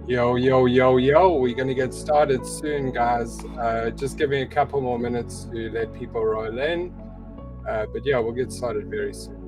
Yo, yo, yo, yo, we're going to get started soon, guys. Just give me a couple more minutes to let people roll in. But yeah, we'll get started very soon.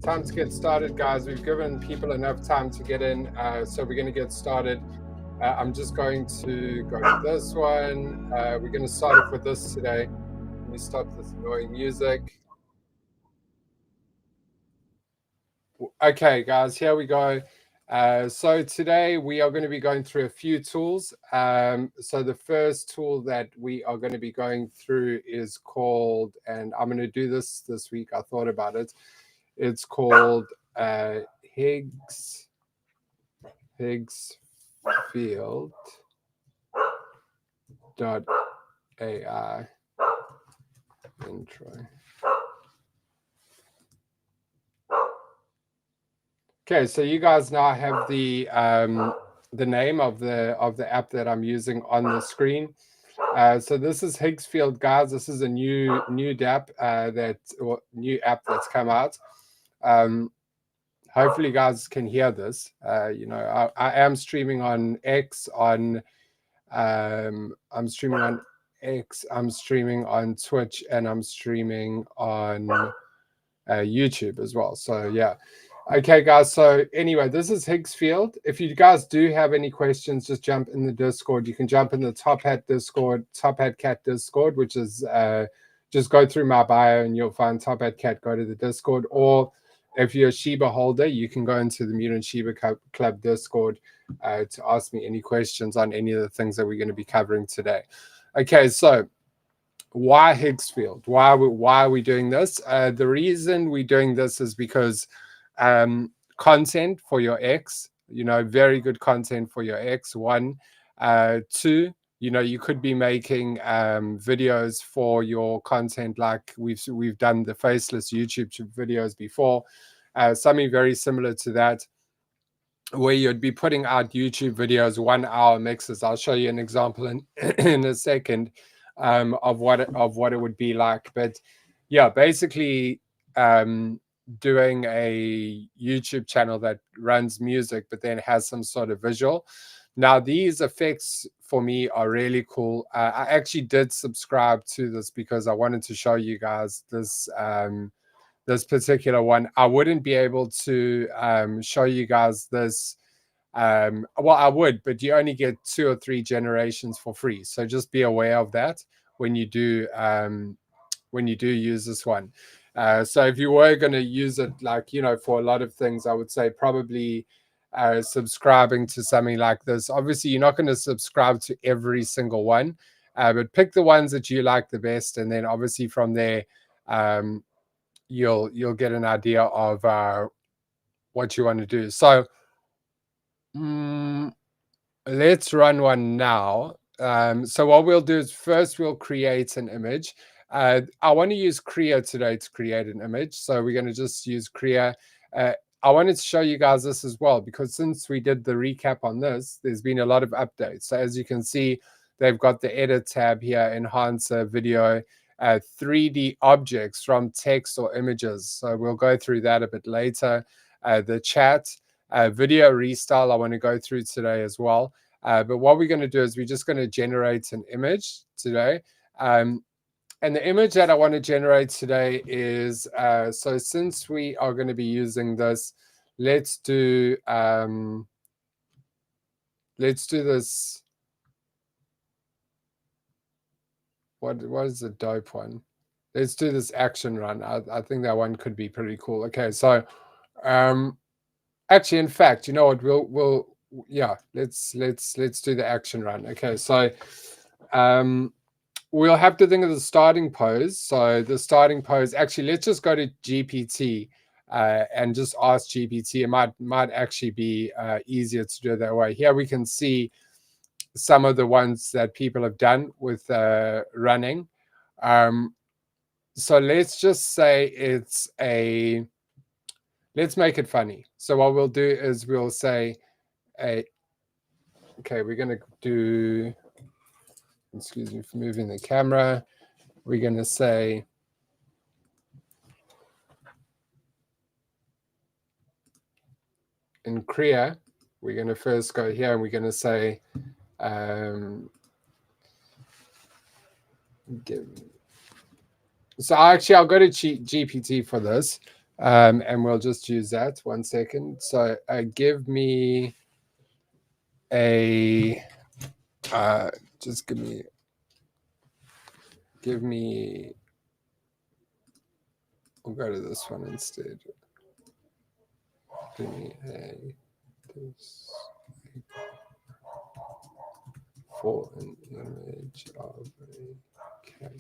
time to get started, guys. We've given people enough time to get in, so we're going to get started. I'm just going to go to this one. We're going to start off with this today. Let me stop this annoying music. Okay, guys, here we go. So today we are going to be going through a few tools. So the first tool that we are going to be going through is called, and I'm going to do this week. I thought about it. It's called Higgs Field .ai intro. Okay, so you guys now have the name of the app that I'm using on the screen. So this is Higgs Field, guys. This is a new app new app that's come out. Hopefully, you guys can hear this. I am streaming on X. I'm streaming on X. I'm streaming on Twitch, and I'm streaming on YouTube as well. So yeah. Okay, guys. So anyway, this is Higgs Field. If you guys do have any questions, just jump in the Discord. You can jump in the Top Hat Discord, Top Hat Cat Discord, which is just go through my bio and you'll find Top Hat Cat. Go to the Discord, or if you're a Shiba holder, you can go into the Mutant Shiba Club Discord to ask me any questions on any of the things that we're going to be covering today. Okay, so why Higgs Field? Why are we doing this? The reason we're doing this is because content for your X, very good content for your X. One, two, you could be making videos for your content, like we've done the faceless YouTube videos before. Something very similar to that, where you'd be putting out YouTube videos, 1 hour mixes. I'll show you an example in a second of what it would be like. But yeah, basically doing a YouTube channel that runs music but then has some sort of visual. Now, these effects for me are really cool. I actually did subscribe to this because I wanted to show you guys this this particular one. I wouldn't be able to show you guys this. Well, I would, but you only get 2 or 3 generations for free. So just be aware of that when you do use this one. So if you were going to use it, like, for a lot of things, I would say probably subscribing to something like this. Obviously, you're not going to subscribe to every single one, but pick the ones that you like the best, and then obviously from there, you'll get an idea of what you want to do. So let's run one now. So what we'll do is first we'll create an image. I want to use Crea today to create an image. So we're going to just use Crea. I wanted to show you guys this as well, because since we did the recap on this, there's been a lot of updates. So as you can see, they've got the edit tab here, enhancer, video, 3D objects from text or images. So we'll go through that a bit later. The chat, video restyle, I want to go through today as well. But what we're going to do is we're just going to generate an image today. And the image that I want to generate today is, so since we are going to be using this, let's do this. What is the dope one? Let's do this action run. I think that one could be pretty cool. Okay, so actually, in fact, you know what? Let's do the action run. Okay, so we'll have to think of the starting pose. So the starting pose, actually, let's just go to GPT and just ask GPT. It might actually be easier to do it that way. Here we can see some of the ones that people have done with running. So let's just say let's make it funny. So what we'll do is we'll say, okay, we're going to do, excuse me for moving the camera. We're going to say, in Crea, we're going to first go here and we're going to say, so actually I'll go to GPT for this. And we'll just use that. 1 second. So give me a, just give me, we'll go to this one instead. Give me this for an image of a cat.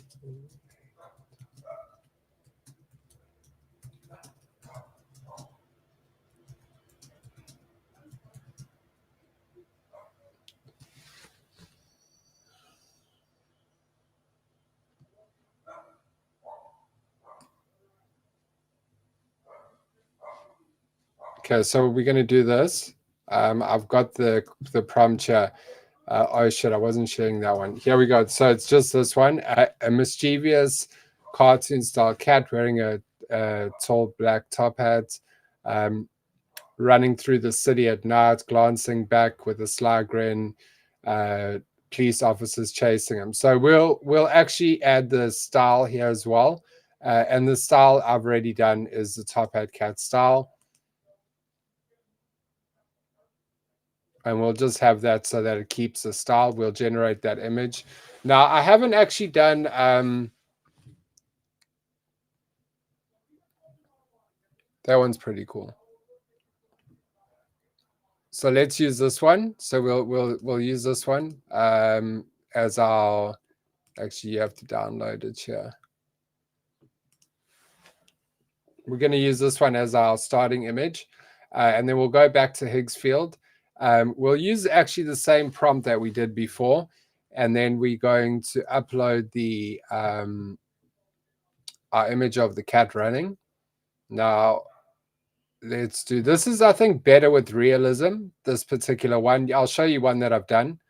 Okay, so we're going to do this. I've got the prompt here. Oh shit, I wasn't sharing that one. Here we go. So it's just this one. A mischievous cartoon style cat wearing a tall black top hat, running through the city at night, glancing back with a sly grin. Police officers chasing him. So we'll actually add the style here as well. And the style I've already done is the top hat cat style. And we'll just have that so that it keeps the style. We'll generate that image. Now, I haven't actually done that one's pretty cool. So let's use this one. So we'll use this one as our, actually you have to download it here. We're going to use this one as our starting image. And then we'll go back to Higgs field. We'll use actually the same prompt that we did before. And then we're going to upload the our image of the cat running. Now, let's do, this is, I think, better with realism, this particular one. I'll show you one that I've done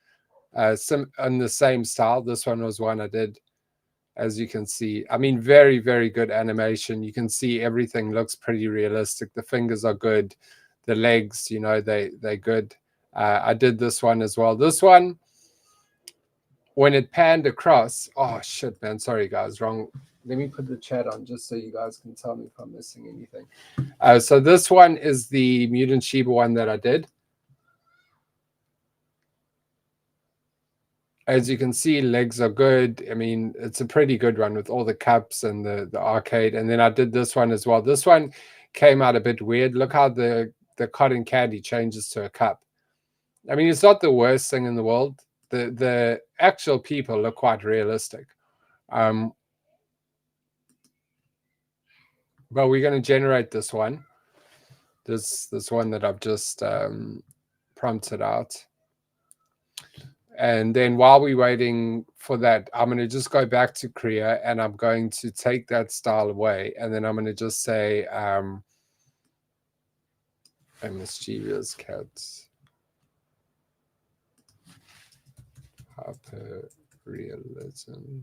some in the same style. This one was one I did, as you can see. I mean, very, very good animation. You can see everything looks pretty realistic. The fingers are good. The legs, you know, they're good. I did this one as well. This one, when it panned across, oh shit, man, sorry guys, wrong. Let me put the chat on just so you guys can tell me if I'm missing anything. So this one is the Mutant Shiba one that I did. As you can see, legs are good. I mean, it's a pretty good one with all the cups and the arcade. And then I did this one as well. This one came out a bit weird. Look how the cotton candy changes to a cup. I mean, it's not the worst thing in the world. The actual people look quite realistic. But we're going to generate this one. This one that I've just prompted out. And then while we're waiting for that, I'm going to just go back to Korea and I'm going to take that style away. And then I'm going to just say a mischievous cat. Hyper realism.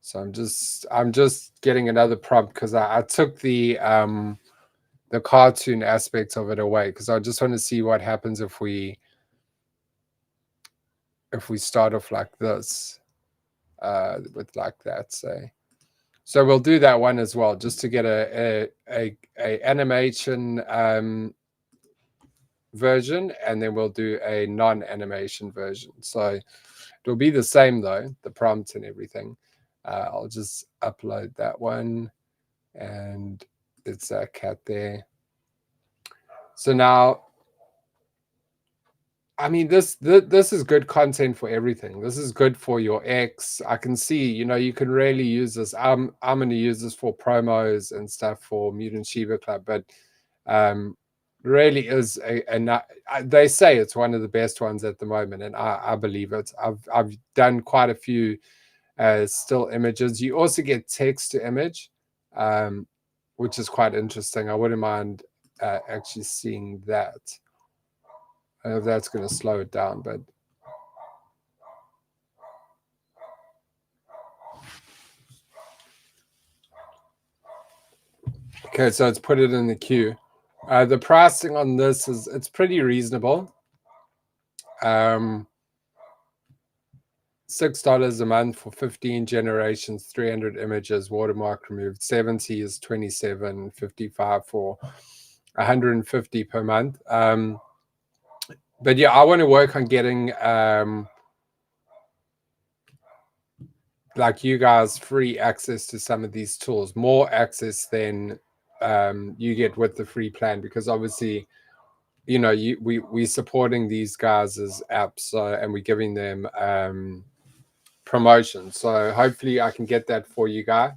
So I'm just getting another prompt because I took the cartoon aspect of it away because I just want to see what happens if we start off like this with like that, say. So we'll do that one as well just to get a animation version, and then we'll do a non-animation version. So it'll be the same though, the prompt and everything. I'll just upload that one, and it's that cat there. So now, I mean, this is good content for everything. This is good for your ex. I can see, you know, you can really use this. I'm going to use this for promos and stuff for Mutant Shiba Club, but really is they say it's one of the best ones at the moment, and I believe it. I've done quite a few still images. You also get text to image, which is quite interesting. I wouldn't mind actually seeing that. I know that's going to slow it down, but okay, so it's put it in the queue. The pricing on this it's pretty reasonable. $6 a month for 15 generations, 300 images, watermark removed. 70 is 27.55 for 150 per month. But yeah, I want to work on getting like you guys free access to some of these tools, more access than you get with the free plan, because obviously, you know, we supporting these guys as apps, so, and we're giving them promotion. So hopefully I can get that for you guys.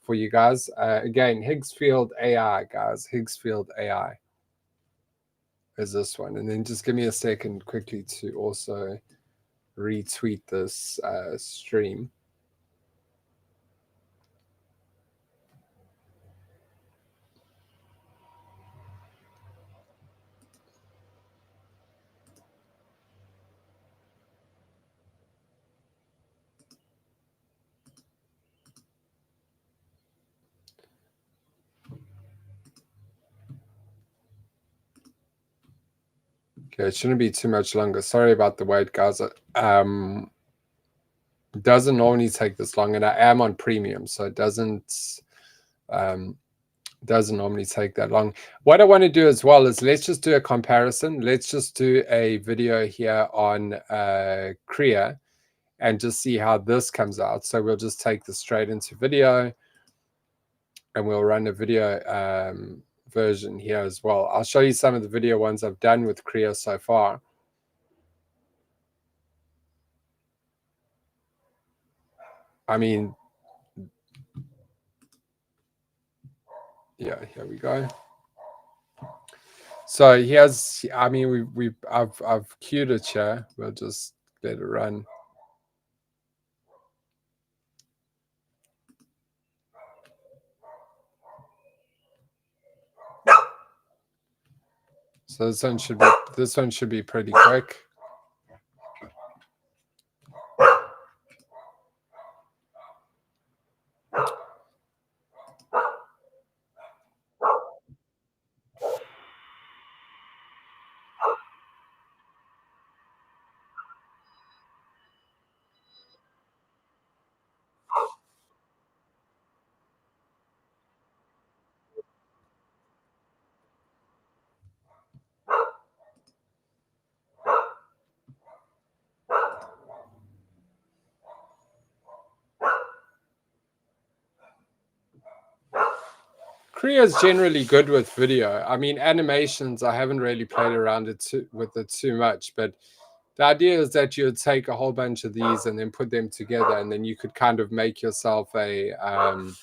Again, Higgsfield AI, guys. Higgsfield AI is this one. And then just give me a second quickly to also retweet this stream. Okay, it shouldn't be too much longer. Sorry about the wait, guys. Doesn't normally take this long, and I am on premium, so it doesn't normally take that long. What I want to do as well is let's just do a comparison. Let's just do a video here on Krea and just see how this comes out. So we'll just take this straight into video and we'll run a video version here as well. I'll show you some of the video ones I've done with Krea so far. I mean, yeah, here we go. So here's, I mean, I've queued it here. We'll just let it run. So this one should be pretty quick. Krea is generally good with video. I mean, animations, I haven't really played around with it too much, but the idea is that you would take a whole bunch of these and then put them together, and then you could kind of make yourself an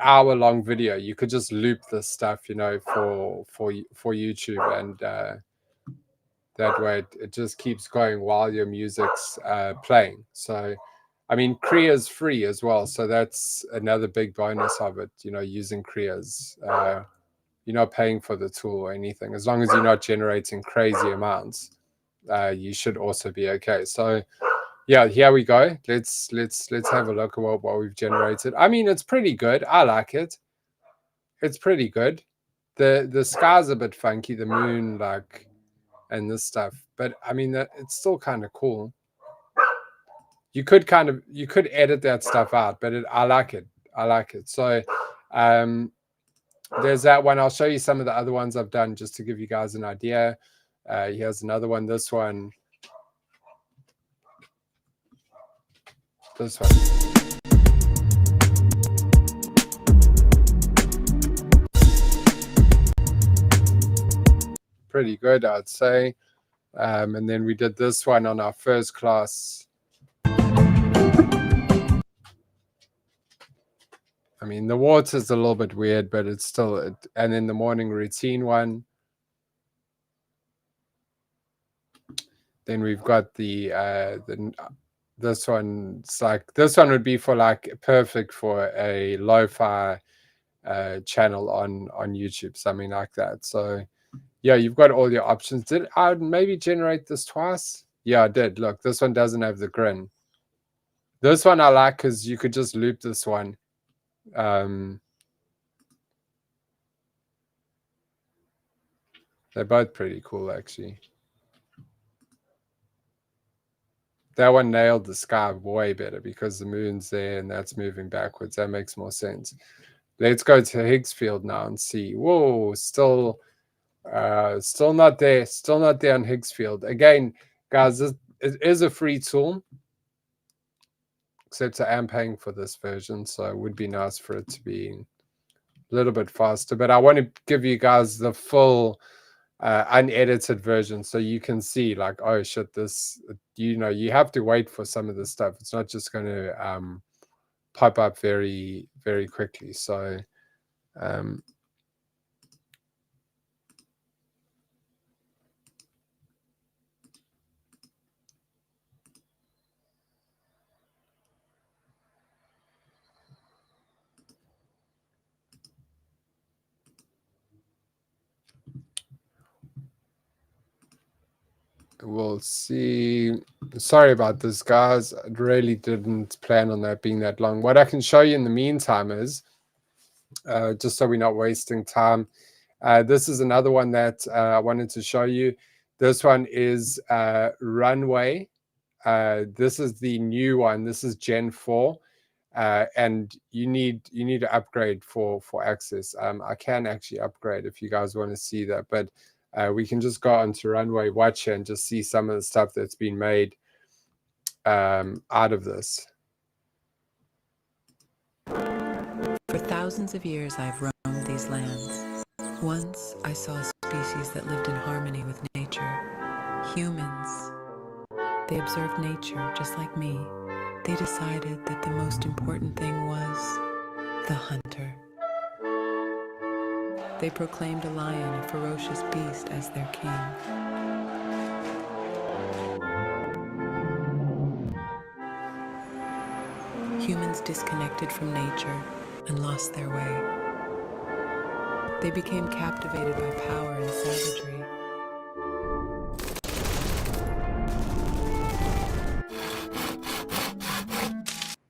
hour-long video. You could just loop this stuff, you know, for YouTube, and that way it just keeps going while your music's playing. So, I mean, Krea is free as well, so that's another big bonus of it. You know, using Krea's, you're not paying for the tool or anything. As long as you're not generating crazy amounts, you should also be okay. So, yeah, here we go. Let's have a look at what we've generated. I mean, it's pretty good. I like it. It's pretty good. The sky's a bit funky, the moon, like, and this stuff, but I mean, it's still kind of cool. You could edit that stuff out, but I like it. I like it. So there's that one. I'll show you some of the other ones I've done just to give you guys an idea. Here's another one. This one. Pretty good, I'd say. And then we did this one on our first class. I mean, the water's a little bit weird, but it's still, and then the morning routine one. Then we've got this one. It's like, this one would be for like perfect for a lo-fi channel on YouTube, something like that. So yeah, you've got all your options. Did I maybe generate this twice? Yeah, I did. Look, this one doesn't have the grin. This one I like because you could just loop this one. They're both pretty cool, actually. that one nailed the sky way better because the moon's there and that's moving backwards. That makes more sense. Let's go to Higgs field now and see. Whoa, still not there. Still not there on Higgs field. Again, guys, it is a free tool, except I am paying for this version, so it would be nice for it to be a little bit faster. But I want to give you guys the full unedited version so you can see, like, oh shit, this, you have to wait for some of this stuff. It's not just going to pop up very, very quickly. So we'll see. Sorry about this, guys. I really didn't plan on that being that long. What I can show you in the meantime is, just so we're not wasting time, this is another one that I wanted to show you. This one is Runway. This is the new one. This is Gen 4. And you need to upgrade for access. I can actually upgrade if you guys want to see that, but we can just go onto Runway Watcher and just see some of the stuff that's been made out of this. For thousands of years, I've roamed these lands. Once, I saw a species that lived in harmony with nature. Humans. They observed nature just like me. They decided that the most important thing was the hunter. They proclaimed a lion, a ferocious beast, as their king. Humans disconnected from nature and lost their way. They became captivated by power and savagery.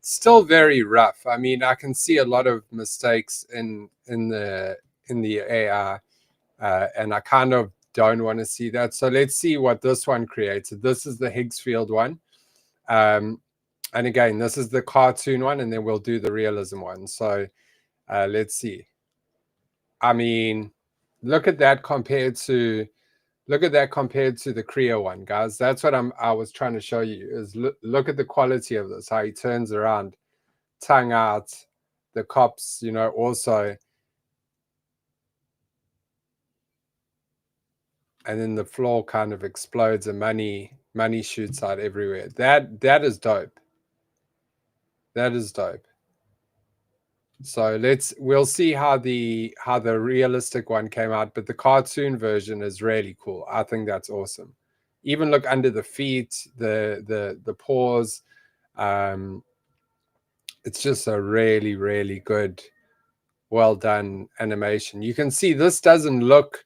Still very rough. I mean, I can see a lot of mistakes in the AI, and I kind of don't want to see that. So let's see what this one created. This is the Higgs field one. And again, this is the cartoon one, and then we'll do the realism one. So let's see. I mean, look at that compared to the Creo one, guys. That's what I was trying to show you, is look at the quality of this, how he turns around, tongue out, the cops, also. And then the floor kind of explodes and money shoots out everywhere. That is dope. That is dope. So we'll see how the realistic one came out, but the cartoon version is really cool. I think that's awesome. Even look under the feet, the paws. It's just a really, really good, well done animation. You can see this doesn't look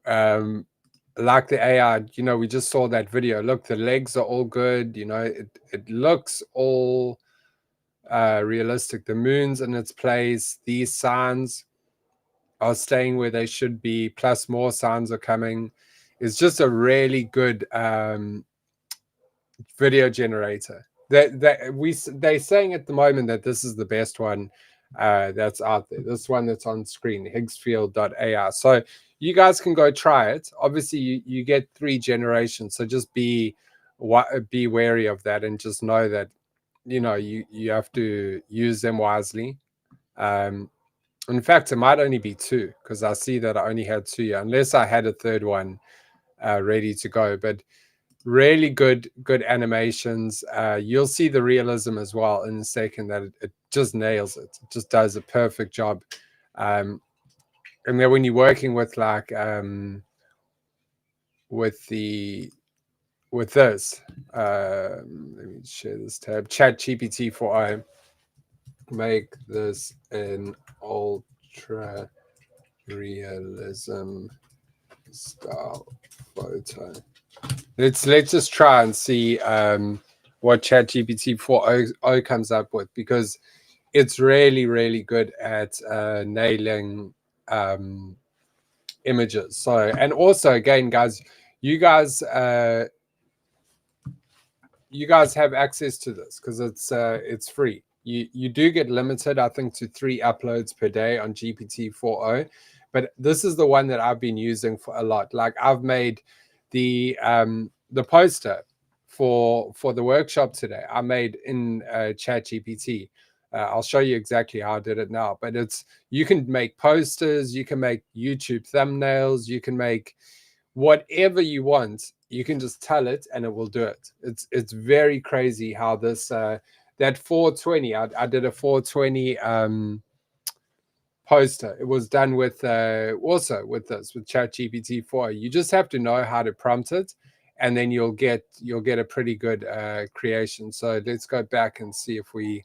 like the AI. We just saw that video. Look, the legs are all good. It looks all realistic. The moon's in its place. These signs are staying where they should be, plus more signs are coming. It's just a really good video generator. They're saying at the moment that this is the best one that's out there. This one that's on screen, higgsfield.ai. So you guys can go try it. Obviously, you get 3 generations, so just be wary of that, and just know that you have to use them wisely. In fact, it might only be 2, because I see that I only had 2 here, unless I had a third one ready to go. But really good animations. You'll see the realism as well in a second, that it just nails it. It just does a perfect job. And then when you're working with like with this, let me share this tab, ChatGPT 4o, make this an ultra realism style photo. Let's just try and see what ChatGPT 4o comes up with, because it's really, really good at nailing images. So, and also again, guys, you guys you guys have access to this because it's free. You do get limited, I think, to 3 uploads per day on GPT 4.0, but this is the one that I've been using for a lot. Like I've made the poster for the workshop today. I made in Chat GPT. I'll show you exactly how I did it now. But it's you can make posters, you can make YouTube thumbnails, you can make whatever you want. You can just tell it and it will do it. It's very crazy how this that 420. I did a 420 poster. It was done with also with this with ChatGPT 4. You just have to know how to prompt it, and then you'll get a pretty good creation. So let's go back and see if we're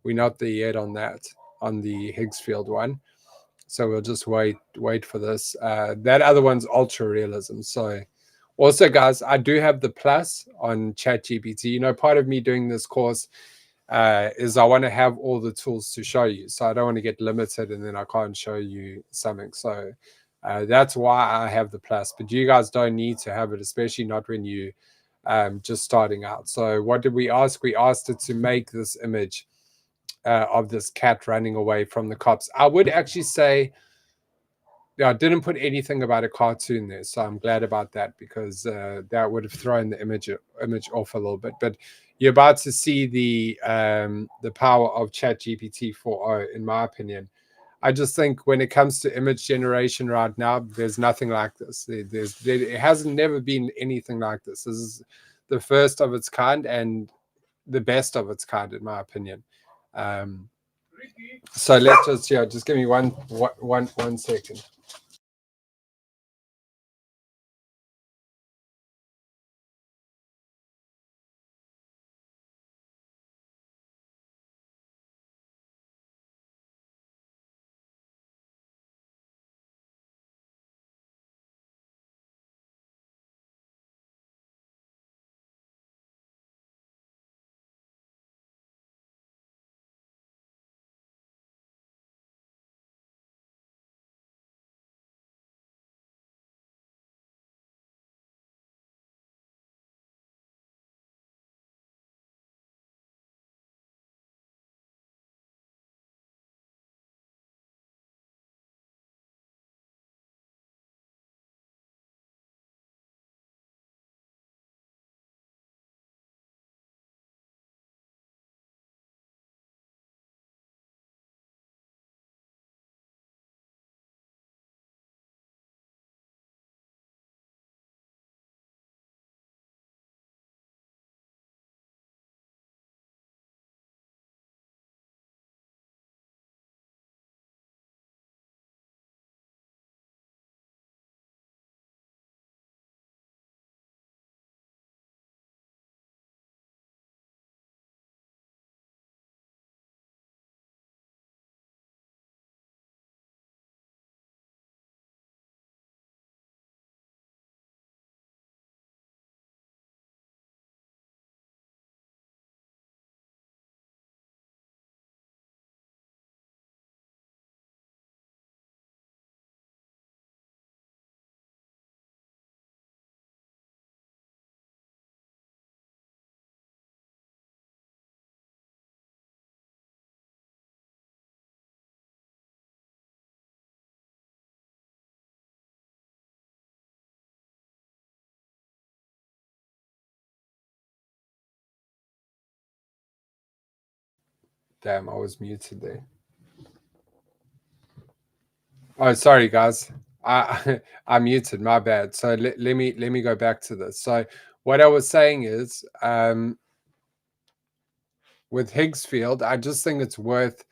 not there yet on that, on the Higgsfield one. So we'll just wait for this. That other one's ultra realism. So also, guys, I do have the plus on ChatGPT. You know, part of me doing this course is I want to have all the tools to show you. So I don't want to get limited and then I can't show you something. So that's why I have the plus. But you guys don't need to have it, especially not when you just starting out. So what did we ask? We asked it to make this image of this cat running away from the cops. I would actually say, yeah, I didn't put anything about a cartoon there, so I'm glad about that because that would have thrown the image off a little bit. But you're about to see the power of ChatGPT 4.0, in my opinion. I just think when it comes to image generation right now, there's nothing like this. It hasn't never been anything like this. This is the first of its kind and the best of its kind, in my opinion. So let's just give me one second. Damn, I was muted there. Oh, sorry, guys. I I muted. My bad. So let me go back to this. So what I was saying is, with Higgsfield, I just think it's worth,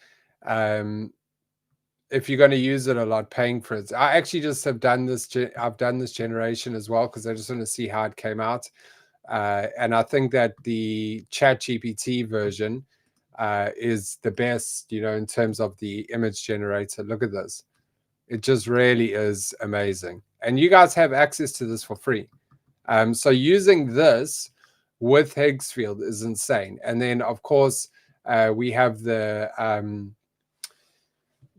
if you're going to use it a lot, paying for it. I actually just have done this. I've done this generation as well because I just want to see how it came out. And I think that the ChatGPT version is the best, in terms of the image generator. Look at this. It just really is amazing. And you guys have access to this for free. So using this with Higgsfield is insane. And then, of course, we have the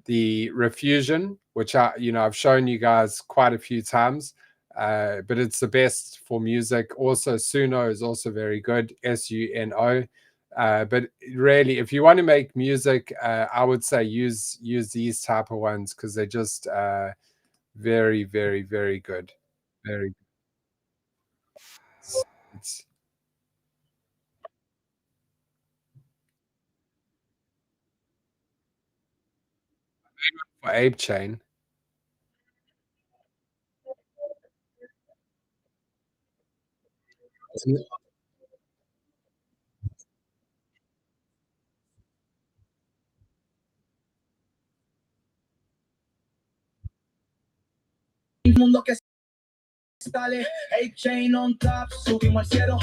refusion, which I've shown you guys quite a few times. but it's the best for music. Also, Suno is also very good, Suno. But really, if you want to make music, I would say use these type of ones because they're just very, very, very good. Very. It's for Ape Chain. Mundo que sale, A-Chain on top, subimos al cielo.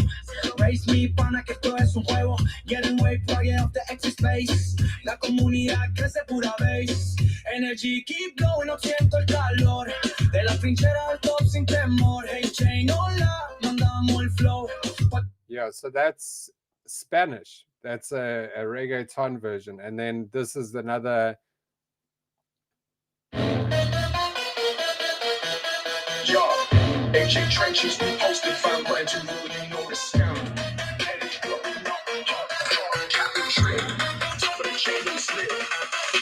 Raise me, pana, que esto es un juego. Getting way plugin off the exit space. La comunidad crece pura base. Energy keep going, no siento el calor. De la trinchera al top sin temor. A-Chain, hola, mandamos el flow. Yeah, so that's Spanish. That's a reggaeton version. And then this is another. Yo, AJ trenches, we posted, found brand to rule, you know the sound.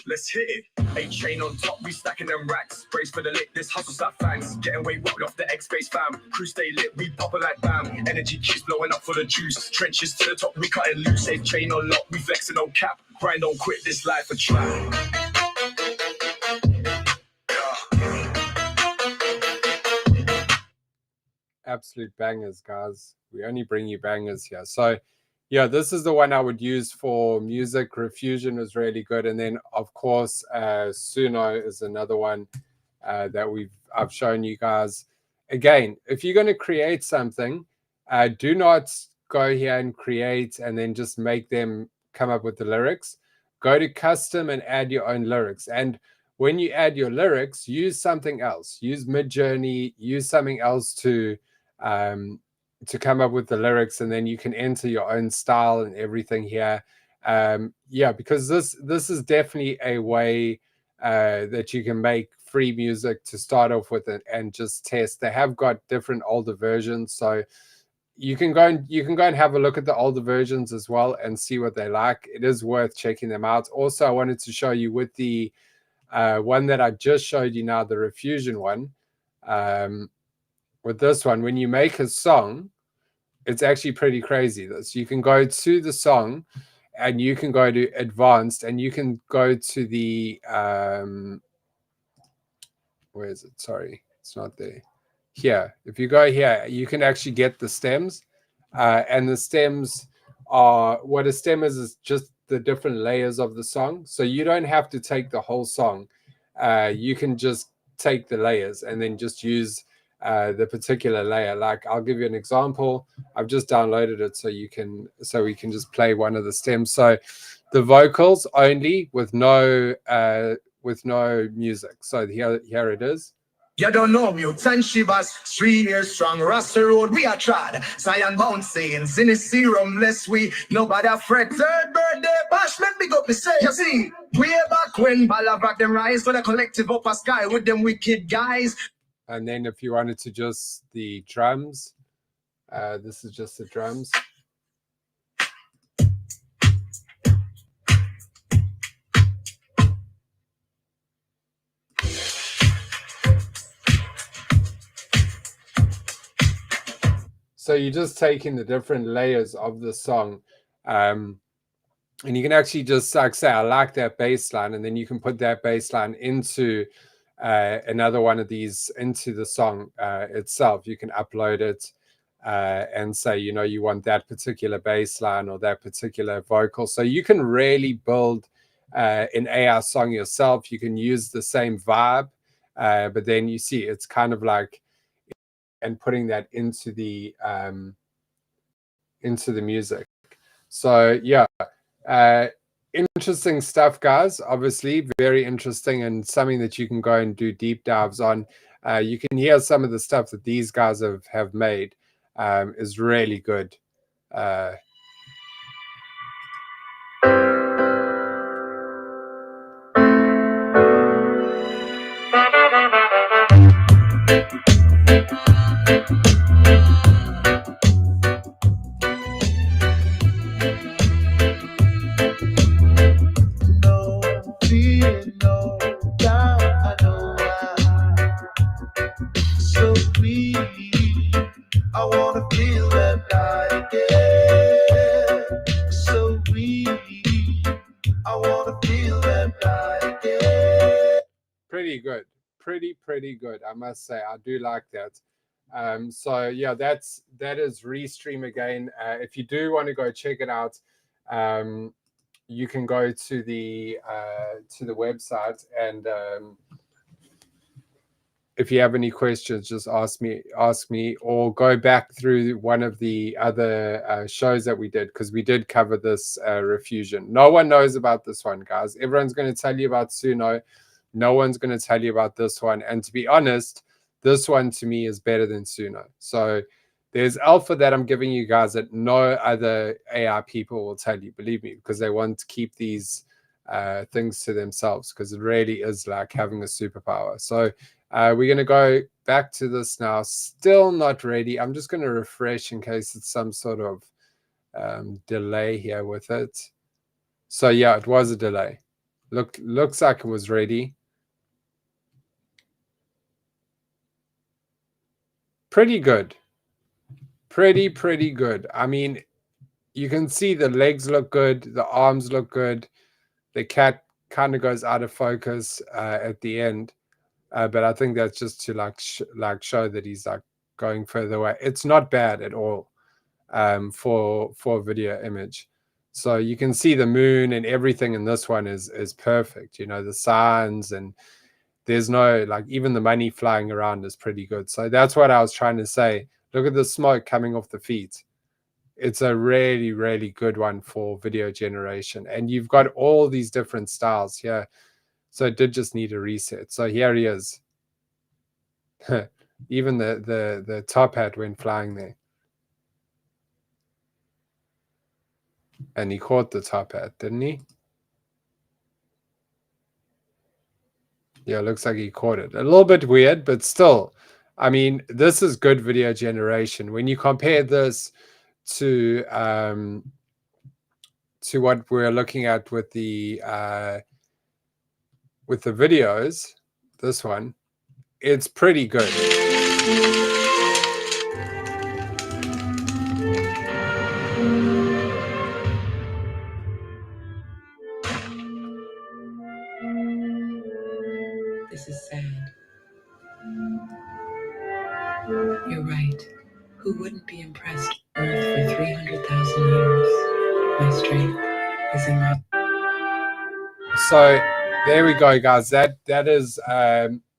Let's hit it. A-Chain on top, we stacking them racks. Brace for the lit, this hustle's like fangs. Getting way wild off the X-Base fam. Crew stay lit, we poppin' like bam. Energy keeps blowing up for the juice. Trenches to the top, we cutting loose. A-Chain on lock, we flexing no cap. Grind don't quit, this life a trap. Absolute bangers, guys. We only bring you bangers here. So, yeah, this is the one I would use for music. Refusion is really good, and then of course, Suno is another one that I've shown you guys. Again, if you're going to create something, do not go here and create and then just make them come up with the lyrics. Go to custom and add your own lyrics. And when you add your lyrics, use something else. Use Midjourney. Use something else to come up with the lyrics, and then you can enter your own style and everything here. Yeah, because this is definitely a way that you can make free music to start off with and just test. They have got different older versions, so you can go and have a look at the older versions as well and see what they like. It is worth checking them out. Also, I wanted to show you with the one that I just showed you now, the Refusion one. With this one, when you make a song, it's actually pretty crazy. This you can go to the song and you can go to advanced and you can go to the where is it? Sorry, it's not there. Here, if you go here, you can actually get the stems, and the stems are what a stem is just the different layers of the song. So you don't have to take the whole song. You can just take the layers and then just use the particular layer. Like I'll give you an example. I've just downloaded it so we can just play one of the stems. So the vocals only with no music. So here it is. You don't know mutant shivers, 3 years strong, Rasta road we are trod. Zion bouncing, in his serum, less we, nobody fret. Third birthday bash, let me go me say, you see, way back when Balavak them rise for the collective upper sky with them wicked guys. And then if you wanted to just the drums, this is just the drums. So you're just taking the different layers of the song. And you can actually just like say, I like that bass line, and then you can put that bass line into another one of these into the song itself. You can upload it and say, you want that particular bass line or that particular vocal. So you can really build an AI song yourself. You can use the same vibe, but then you see it's kind of like, and putting that into the music. So yeah, interesting stuff, guys. Obviously very interesting and something that you can go and do deep dives on. You can hear some of the stuff that these guys have made is really good. pretty good. Pretty good, I must say. I do like that. So yeah, that is Restream again. If you do want to go check it out, you can go to the website, and if you have any questions, just ask me, or go back through one of the other shows that we did, because we did cover this refusion. No one knows about this one, guys. Everyone's going to tell you about Suno. No one's going to tell you about this one. And to be honest, this one to me is better than Suno. So there's alpha that I'm giving you guys that no other AI people will tell you, believe me, because they want to keep these things to themselves, because it really is like having a superpower. So we're going to go back to this now. Still not ready. I'm just going to refresh in case it's some sort of delay here with it. So yeah, it was a delay. Looks like it was ready. Pretty good. Pretty good. I mean, you can see the legs look good. The arms look good. The cat kind of goes out of focus at the end. But I think that's just to like show that he's like going further away. It's not bad at all for a video image. So you can see the moon and everything in this one is perfect. You know, the signs, and there's no, like, even the money flying around is pretty good. So that's what I was trying to say. Look at the smoke coming off the feet. It's a really good one for video generation. And you've got all these different styles here. So it did just need a reset. So here he is. Even the top hat went flying there. And he caught the top hat, didn't he? Yeah, looks like he caught it. A little bit weird, but still, I mean, this is good video generation. When you compare this to what we're looking at with the videos, this one, it's pretty good. This is sad. You're right. Who wouldn't be impressed with Earth for 300,000 years? My strength is in my... So there we go, guys. That is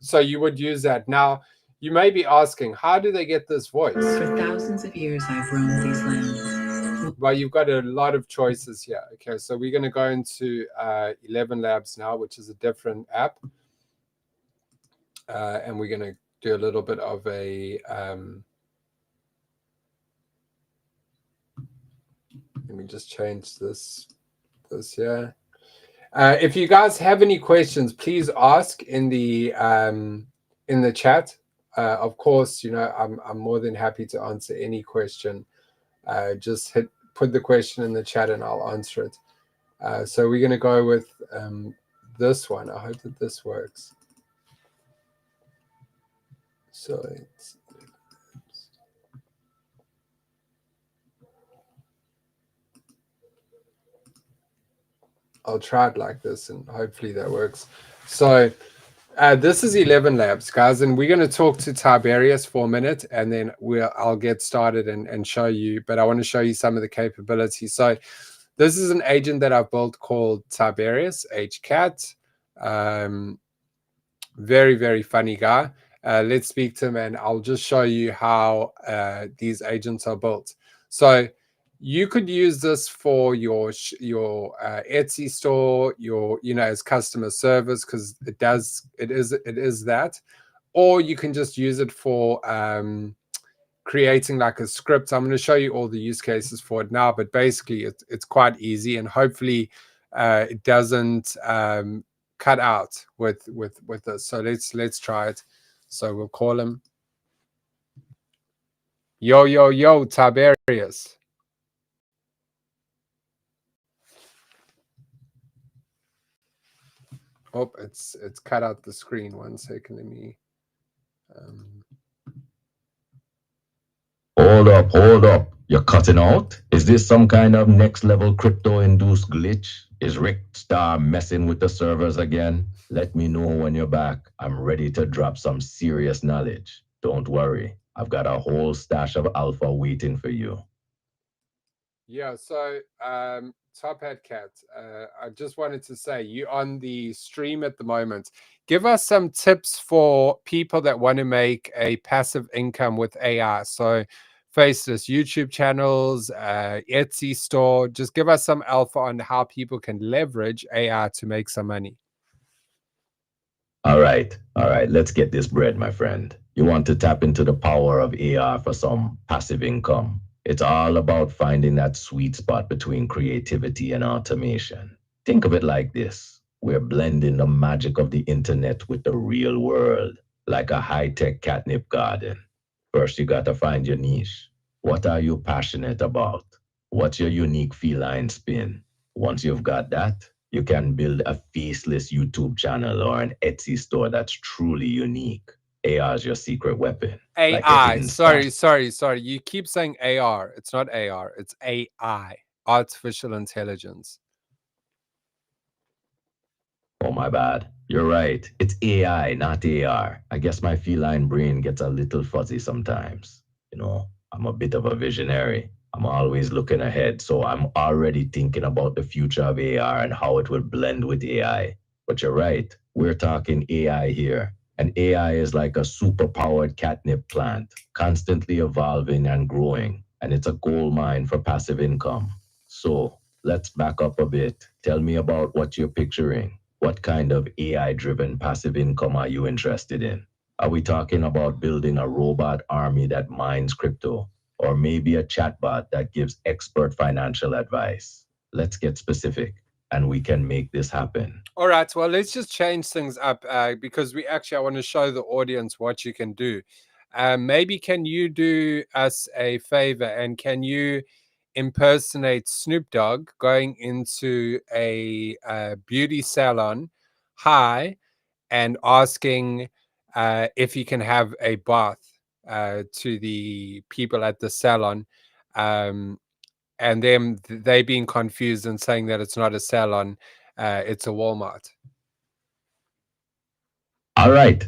so you would use that. Now you may be asking, how do they get this voice? For thousands of years I've roamed these lands. Well, you've got a lot of choices here. Okay, so we're going to go into 11 Labs now, which is a different app, and we're going to do a little bit of a let me just change this here. If you guys have any questions, please ask in the chat. Of course, you know, I'm more than happy to answer any question. Just put the question in the chat and I'll answer it. So we're going to go with this one. I hope that this works. So I'll try it like this and hopefully that works. So this is 11 Labs, guys, and we're going to talk to Tiberius for a minute, and then I'll get started and show you, but I want to show you some of the capabilities. So this is an agent that I've built called Tiberius, HCat. Very funny guy. Let's speak to him and I'll just show you how these agents are built. So you could use this for your Etsy store, as customer service, because it is that, or you can just use it for creating like a script. I'm going to show you all the use cases for it now, but basically it's quite easy, and hopefully it doesn't cut out with this. So let's try it. So we'll call him. Yo, Tiberius. Oh, it's cut out the screen. 1 second, let me. Hold up. hold up. You're cutting out? Is this some kind of next level crypto induced glitch? Is Rick Star messing with the servers again? Let me know when you're back. I'm ready to drop some serious knowledge. Don't worry, I've got a whole stash of alpha waiting for you. Yeah, so Top Hat Cat, I just wanted to say you're on the stream at the moment. Give us some tips for people that want to make a passive income with AI. So, Faceless YouTube channels, Etsy store. Just give us some alpha on how people can leverage AI to make some money. All right, let's get this bread, my friend. You want to tap into the power of AI for some passive income. It's all about finding that sweet spot between creativity and automation. Think of it like this: we're blending the magic of the internet with the real world, like a high tech catnip garden. First, you got to find your niche. What are you passionate about? What's your unique feline spin? Once you've got that, you can build a faceless YouTube channel or an Etsy store that's truly unique. AR is your secret weapon, like your AI. hidden stash. Sorry. You keep saying AR. It's not AR. It's AI. Artificial intelligence. Oh, my bad. You're right. It's AI, not AR. I guess my feline brain gets a little fuzzy sometimes. I'm a bit of a visionary. I'm always looking ahead, so I'm already thinking about the future of AR and how it will blend with AI. But you're right. We're talking AI here. And AI is like a super-powered catnip plant, constantly evolving and growing. And it's a gold mine for passive income. So let's back up a bit. Tell me about what you're picturing. What kind of AI driven passive income are you interested in? Are we talking about building a robot army that mines crypto? Or maybe a chatbot that gives expert financial advice? Let's get specific and we can make this happen. All right. Well, let's just change things up because I want to show the audience what you can do. Maybe can you do us a favor and can you impersonate Snoop Dogg going into a beauty salon, hi, and asking if he can have a bath to the people at the salon, and them they being confused and saying that it's not a salon, it's a Walmart. All right,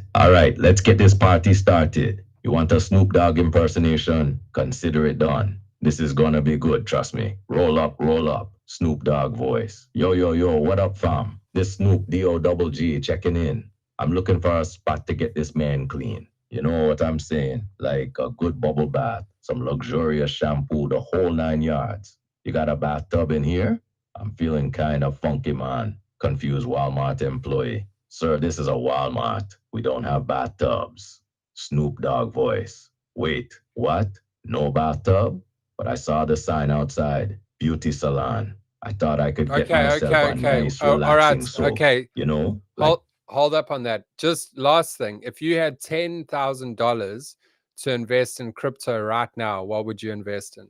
let's get this party started. You want a Snoop Dogg impersonation? Consider it done. This is gonna be good, trust me. Roll up. Snoop Dogg voice. Yo, what up, fam? This Snoop D-O-double-G checking in. I'm looking for a spot to get this man clean. You know what I'm saying? Like a good bubble bath, some luxurious shampoo, the whole 9 yards. You got a bathtub in here? I'm feeling kind of funky, man. Confused Walmart employee. Sir, this is a Walmart. We don't have bathtubs. Snoop Dogg voice. Wait, what? No bathtub? But I saw the sign outside. Beauty salon. I thought I could get myself a Okay. nice, Oh, all right. relaxing soak. Okay. Like, Hold up on that. Just last thing. If you had $10,000 to invest in crypto right now, what would you invest in?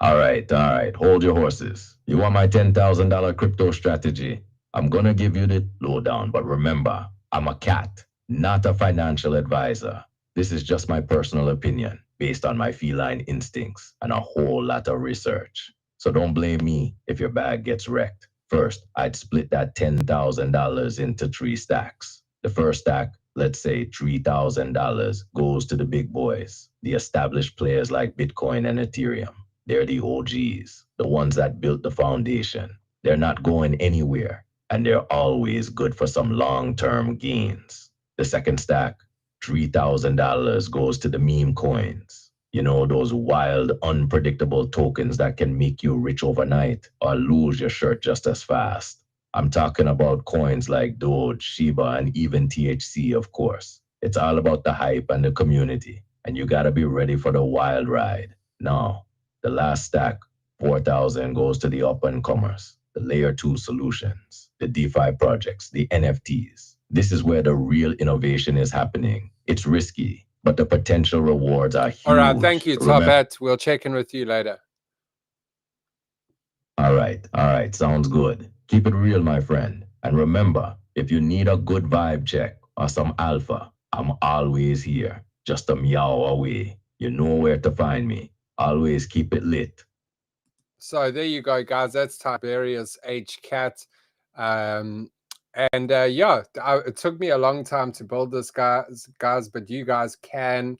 all right. Hold your horses. You want my $10,000 crypto strategy? I'm gonna give you the lowdown, but remember, I'm a cat, not a financial advisor. This is just my personal opinion based on my feline instincts and a whole lot of research. So don't blame me if your bag gets wrecked. First, I'd split that $10,000 into three stacks. The first stack, let's say $3,000, goes to the big boys, the established players like Bitcoin and Ethereum. They're the OGs, the ones that built the foundation. They're not going anywhere, and they're always good for some long term gains. The second stack, $3,000, goes to the meme coins. You know, those wild, unpredictable tokens that can make you rich overnight or lose your shirt just as fast. I'm talking about coins like Doge, Shiba, and even THC, of course. It's all about the hype and the community, and you gotta be ready for the wild ride. Now, the last stack, 4,000, goes to the up and comers, the layer 2 solutions, the DeFi projects, the NFTs. This is where the real innovation is happening. It's risky, but the potential rewards are All right. Thank huge. you, Top Remember, Hat. We'll check in with you later. all right, sounds good. Keep it real, my friend. And remember, if you need a good vibe check or some alpha, I'm always here, just a meow away. You know where to find me. Always keep it lit. So there you go, guys. That's Tiberius H. Cat. Yeah, it took me a long time to build this, guys, but you guys can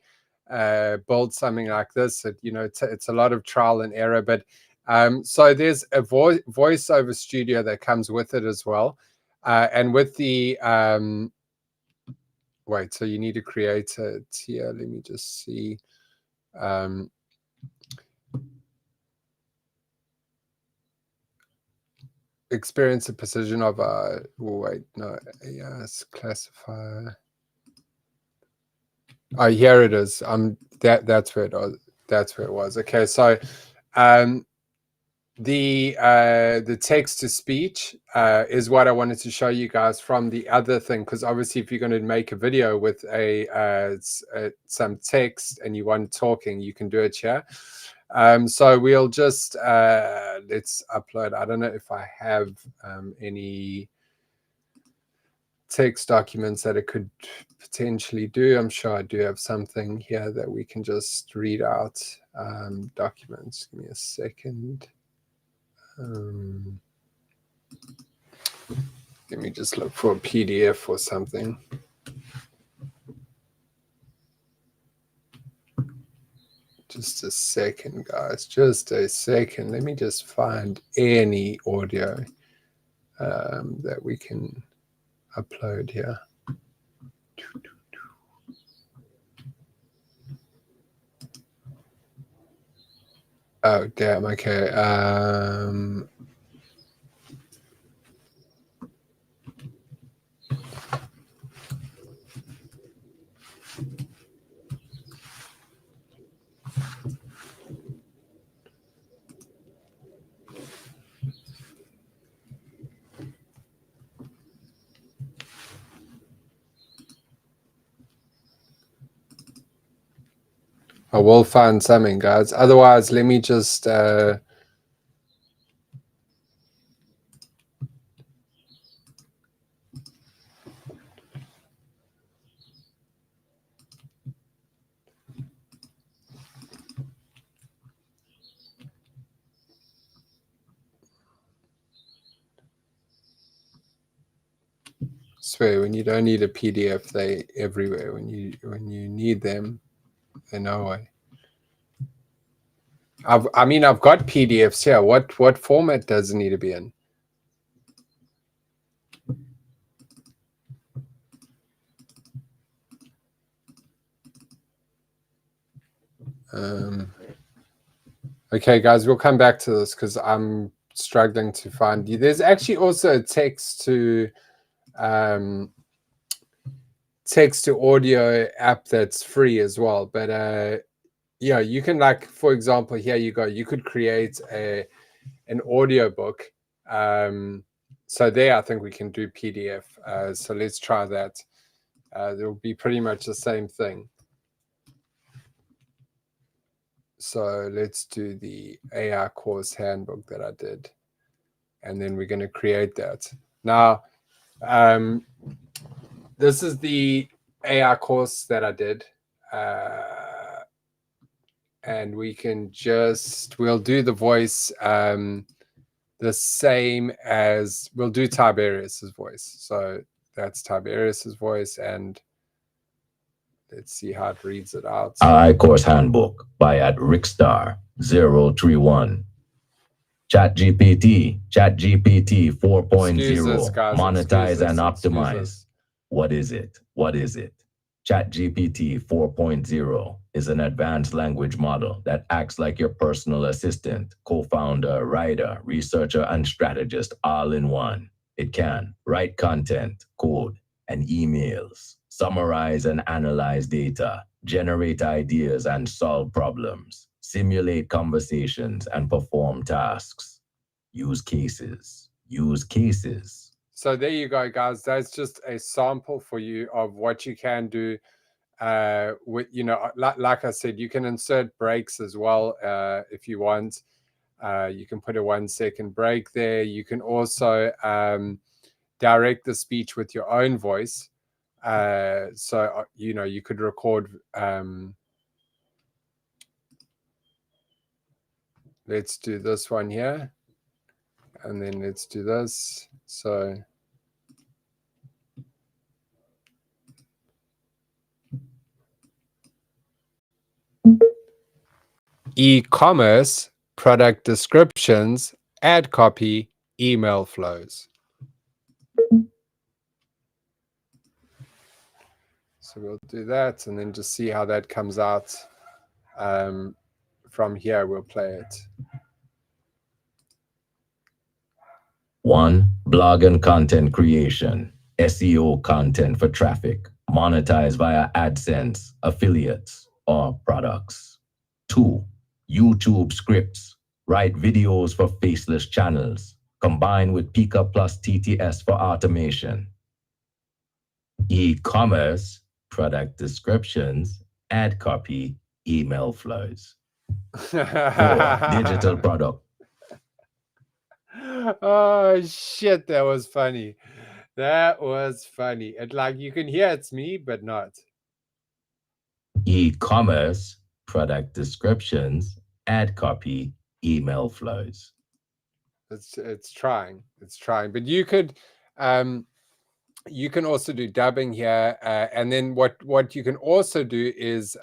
build something like this. It's a lot of trial and error, but so there's a voiceover studio that comes with it as well. And with the wait, so you need to create it here. Let me just see. Experience the precision of yes, classifier. Oh, here it is. That's where it was. That's where it was. Okay, so the text to speech is what I wanted to show you guys from the other thing, because obviously if you're going to make a video with some text and you want talking, you can do it here. So we'll just let's upload. I don't know if I have any text documents that it could potentially do. I'm sure I do have something here that we can just read out. Documents. Give me a second. Let me just look for a PDF or something. Just a second, guys. Just a second. Let me just find any audio that we can upload here. Oh, damn. Okay. I will find something, guys. Otherwise, let me just swear, when you don't need a PDF, they everywhere. When you need them, they're nowhere. I've got PDFs here. What format does it need to be in? Okay, guys, we'll come back to this because I'm struggling to find you. There's actually also a text to audio app that's free as well. But yeah, you can, like, for example, here you go. You could create an audio book. So there, I think we can do PDF. So let's try that. It'll be pretty much the same thing. So let's do the AI course handbook that I did. And then we're going to create that. Now, this is the AI course that I did. And we can we'll do the voice the same as, we'll do Tiberius's voice. So that's Tiberius's voice, and let's see how it reads it out. AI Course Handbook by @Rickstar031. ChatGPT 4.0. Monetize and optimize. What is it? What is it? ChatGPT 4.0 is an advanced language model that acts like your personal assistant, co-founder, writer, researcher, and strategist all in one. It can write content, code, and emails, summarize and analyze data, generate ideas and solve problems, simulate conversations, and perform tasks. Use cases. Use cases. So there you go, guys. That's just a sample for you of what you can do. With, like I said, you can insert breaks as well if you want. You can put a 1 second break there. You can also direct the speech with your own voice. So you could record let's do this one here. And then let's do this. So e-commerce, product descriptions, ad copy, email flows. So we'll do that and then just see how that comes out. From here, we'll play it. 1. Blog and content creation. SEO content for traffic. Monetize via AdSense, affiliates, or products. 2. YouTube scripts. Write videos for faceless channels. Combine with Pika plus TTS for automation. E-commerce, product descriptions, ad copy, email flows. 4. Digital product. Oh shit, that was funny. That was funny. It like you can hear it's me, but not. E-commerce, product descriptions, ad copy, email flows. It's trying. It's trying. But you can also do dubbing here, and then what you can also do is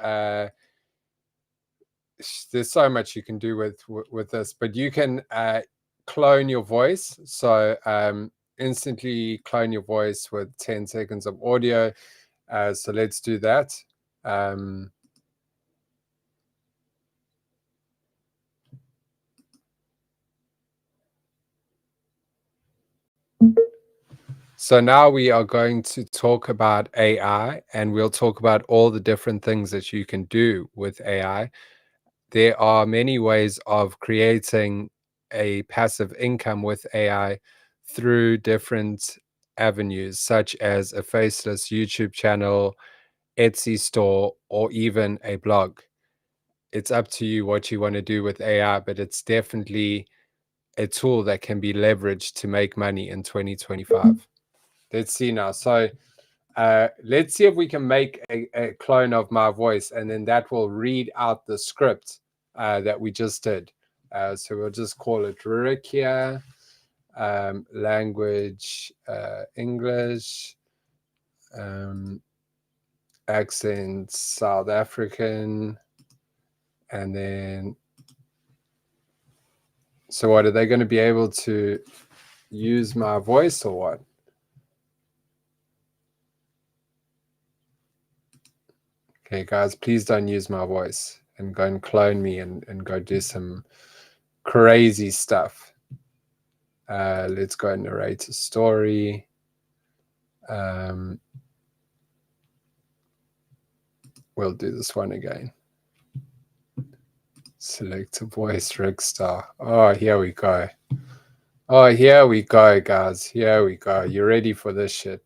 there's so much you can do with this, but you can clone your voice. So instantly clone your voice with 10 seconds of audio. So let's do that. So now we are going to talk about AI, and we'll talk about all the different things that you can do with AI. There are many ways of creating a passive income with AI through different avenues, such as a faceless YouTube channel, Etsy store, or even a blog. It's up to you what you want to do with AI, but it's definitely a tool that can be leveraged to make money in 2025. Let's see now. So let's see if we can make a clone of my voice, and then that will read out the script that we just did. So we'll just call it Rick here. Language, English. Accent, South African. And then, so what, are they going to be able to use my voice or what? Okay, guys, please don't use my voice and go and clone me and go do some crazy stuff. Let's go and narrate a story. We'll do this one again. Select a voice, Rickstar. Oh, here we go. Oh, here we go, guys. Here we go. You ready for this shit?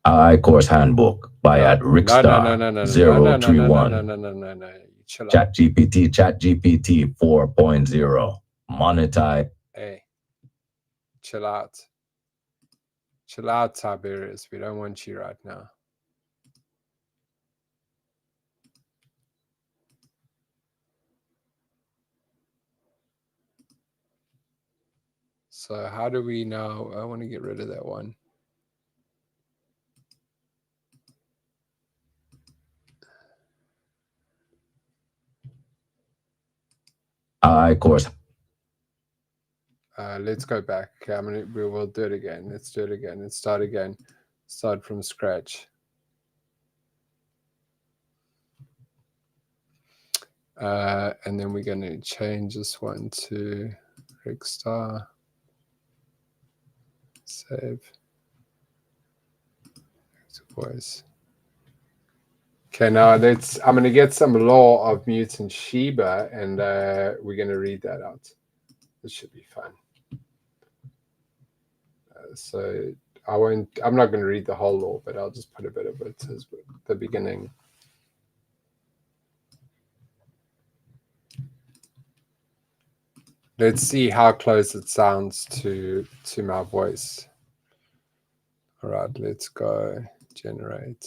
AI course handbook by at Rickstar 031. No. Chill out. ChatGPT 4.0. Monetize. Hey, chill out. Chill out, Tiberius. We don't want you right now. So how do we know? I want to get rid of that one. AI course. Let's go back. Okay, we will do it again. Let's do it again. Let's start again. Start from scratch. And then we're going to change this one to Rickstar. Save. Voice. Okay, now I'm going to get some law of mutant Sheba, and we're going to read that out. This should be fun. So I'm not going to read the whole law, but I'll just put a bit of it as the beginning. Let's see how close it sounds to my voice. All right, let's go generate.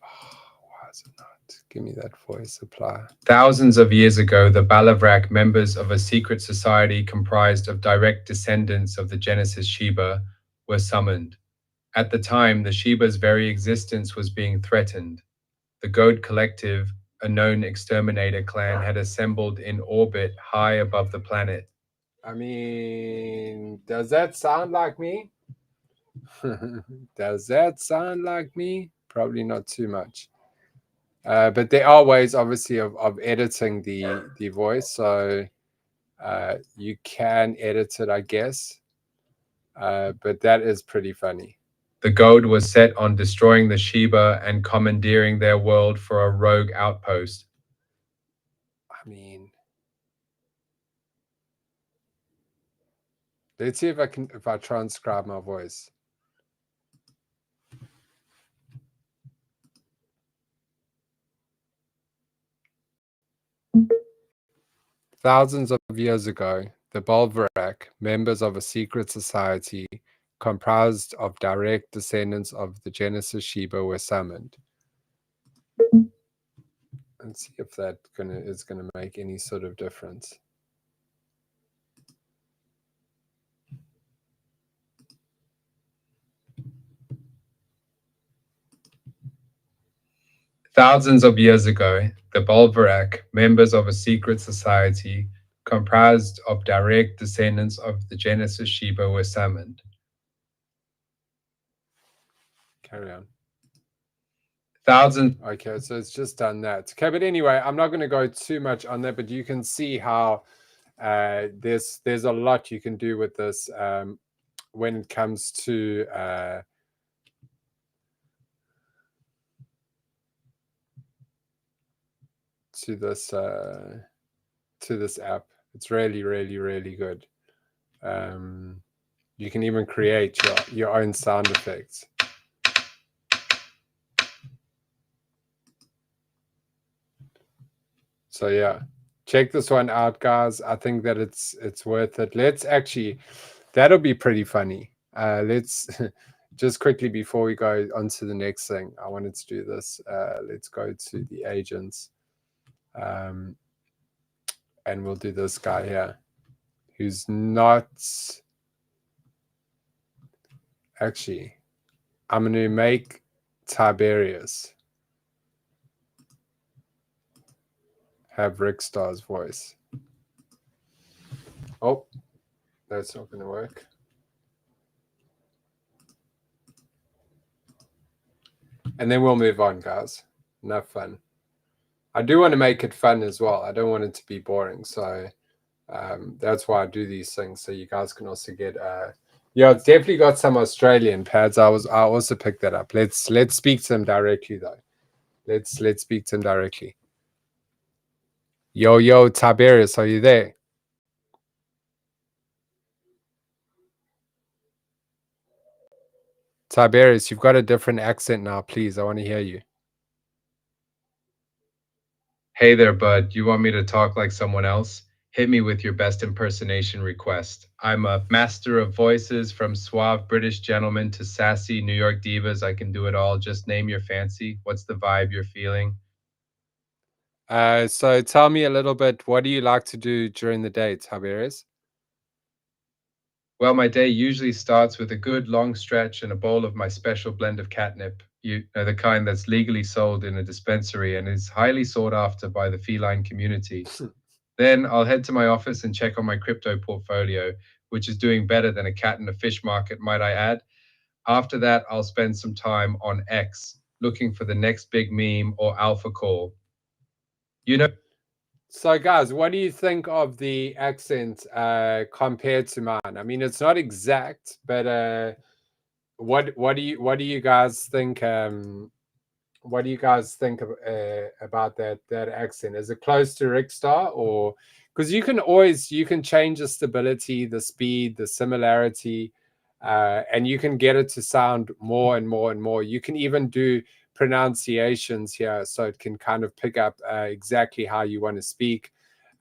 Oh, why is it not? Give me that voice. Apply. Thousands of years ago, the Balavrak, members of a secret society comprised of direct descendants of the Genesis Sheba, were summoned. At the time, the Sheba's very existence was being threatened. The Goat Collective, a known exterminator clan, had assembled in orbit high above the planet. I mean, does that sound like me? Does that sound like me? Probably not too much. But there are ways, obviously, of editing the voice. So you can edit it, I guess. But that is pretty funny. The goad was set on destroying the Sheba and commandeering their world for a rogue outpost. I mean, let's see if I transcribe my voice. Thousands of years ago, the Bolvarak, members of a secret society comprised of direct descendants of the Genesis Sheba, were summoned. Let's see if that is gonna make any sort of difference. Thousands of years ago, the Bolvarak, members of a secret society comprised of direct descendants of the Genesis Sheba, were summoned. Carry on. Thousands. Okay, so it's just done that. Okay, but anyway, I'm not going to go too much on that, but you can see how there's a lot you can do with this when it comes to this app. It's really, really, really good. You can even create your own sound effects. So yeah, check this one out, guys. I think that it's worth it. Let's actually, that'll be pretty funny. Let's just quickly before we go on to the next thing, I wanted to do this. Let's go to the agents. And we'll do this guy here, who's not actually. I'm going to make Tiberius have Rick Starr's voice. Oh, that's not going to work. And then we'll move on, guys. Enough fun. I do want to make it fun as well. I don't want it to be boring. So that's why I do these things. So you guys can also get yeah, it's definitely got some Australian pads. I also picked that up. Let's speak to them directly though. Let's speak to them directly. Yo, Tiberius, are you there? Tiberius, you've got a different accent now. Please, I want to hear you. Hey there, bud. You want me to talk like someone else? Hit me with your best impersonation request. I'm a master of voices, from suave British gentlemen to sassy New York divas. I can do it all. Just name your fancy. What's the vibe you're feeling? So tell me a little bit, what do you like to do during the day, Tiberius? Well, my day usually starts with a good long stretch and a bowl of my special blend of catnip. You know, the kind that's legally sold in a dispensary and is highly sought after by the feline community. Then I'll head to my office and check on my crypto portfolio, which is doing better than a cat in a fish market, might I add. After that, I'll spend some time on X, looking for the next big meme or alpha call. You know. So, guys, what do you think of the accent compared to mine? I mean, it's not exact, but what do you guys think? What do you guys think about that accent? Is it close to Rickstar, or because you can change the stability, the speed, the similarity, and you can get it to sound more and more and more. You can even do pronunciations here, so it can kind of pick up exactly how you want to speak.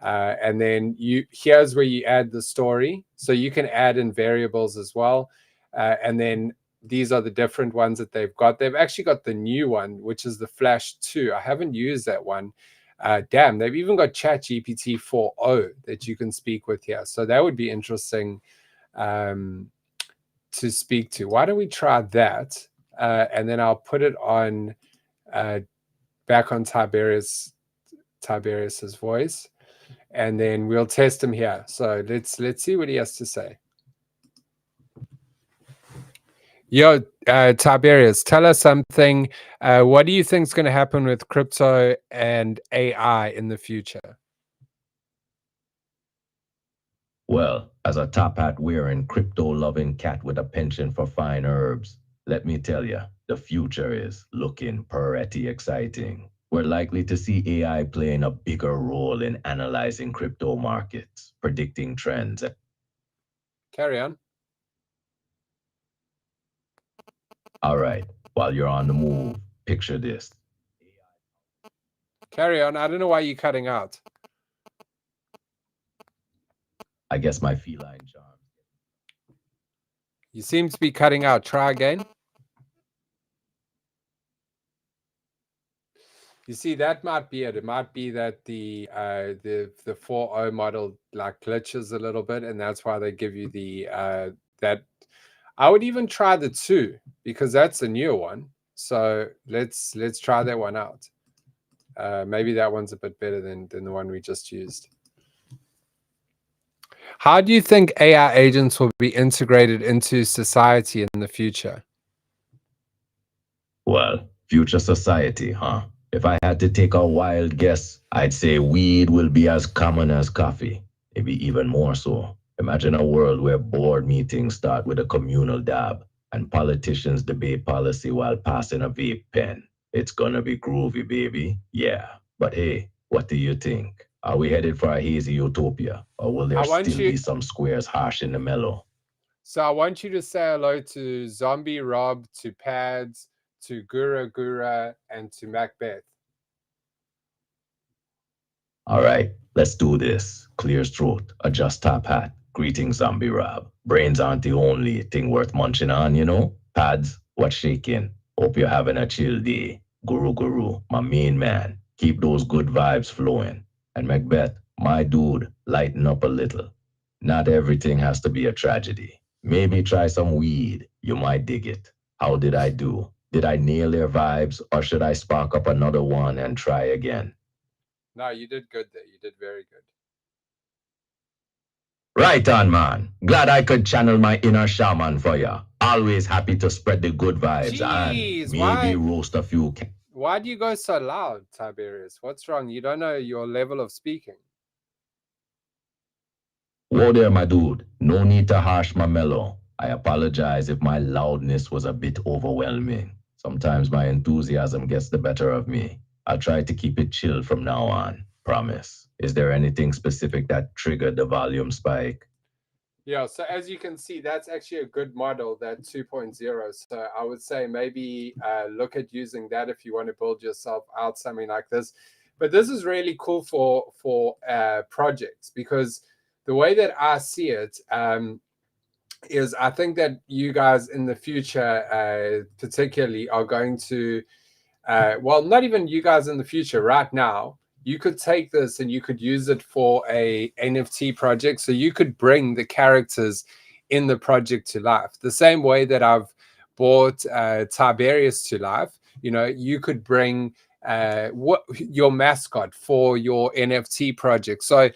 And then here's where you add the story, so you can add in variables as well, and then these are the different ones that they've got. They've actually got the new one, which is the Flash 2. I haven't used that one. Damn, they've even got ChatGPT 4.0 that you can speak with here. So that would be interesting to speak to. Why don't we try that? And then I'll put it on back on Tiberius's voice, and then we'll test him here. So let's see what he has to say. Yo, Tiberius, tell us something. What do you think is going to happen with crypto and AI in the future? Well, as a top hat wearing, crypto loving cat with a penchant for fine herbs, let me tell you, the future is looking pretty exciting. We're likely to see AI playing a bigger role in analyzing crypto markets, predicting trends. Carry on. All right, while you're on the move, picture this. Carry on. I don't know why you're cutting out. I guess my feline charm. You seem to be cutting out. Try again. You see, that might be it. It might be that the 4.0 model like glitches a little bit, and that's why they give you the that. I would even try the 2 because that's a new one. So let's try that one out. Maybe that one's a bit better than the one we just used. How do you think AI agents will be integrated into society in the future? Well, future society, huh? If I had to take a wild guess, I'd say weed will be as common as coffee, maybe even more so. Imagine a world where board meetings start with a communal dab and politicians debate policy while passing a vape pen. It's gonna be groovy, baby. Yeah. But hey, what do you think? Are we headed for a hazy utopia, or will there still be some squares harsh in the mellow? So I want you to say hello to Zombie Rob, to Pads, to Gura, and to Macbeth. All right, let's do this. Clear throat, adjust top hat. Greetings, Zombie Rob. Brains aren't the only thing worth munching on, you know? Pads, what's shaking? Hope you're having a chill day. Guru, my main man. Keep those good vibes flowing. And Macbeth, my dude, lighten up a little. Not everything has to be a tragedy. Maybe try some weed. You might dig it. How did I do? Did I nail their vibes, or should I spark up another one and try again? No, you did good there. You did very good. Right on, man. Glad I could channel my inner shaman for ya. Always happy to spread the good vibes and maybe roast a few. Why do you go so loud, Tiberius? What's wrong? You don't know your level of speaking. Whoa there, my dude. No need to harsh my mellow. I apologize if my loudness was a bit overwhelming. Sometimes my enthusiasm gets the better of me. I'll try to keep it chill from now on. Promise. Is there anything specific that triggered the volume spike? Yeah, so as you can see, that's actually a good model, that 2.0. So I would say maybe look at using that if you want to build yourself out something like this. But this is really cool for projects, because the way that I see it is I think that you guys in the future particularly are going to, well, not even you guys in the future, right now, you could take this and you could use it for a NFT project. So you could bring the characters in the project to life. The same way that I've brought Tiberius to life, you know, you could bring what your mascot for your NFT project. So,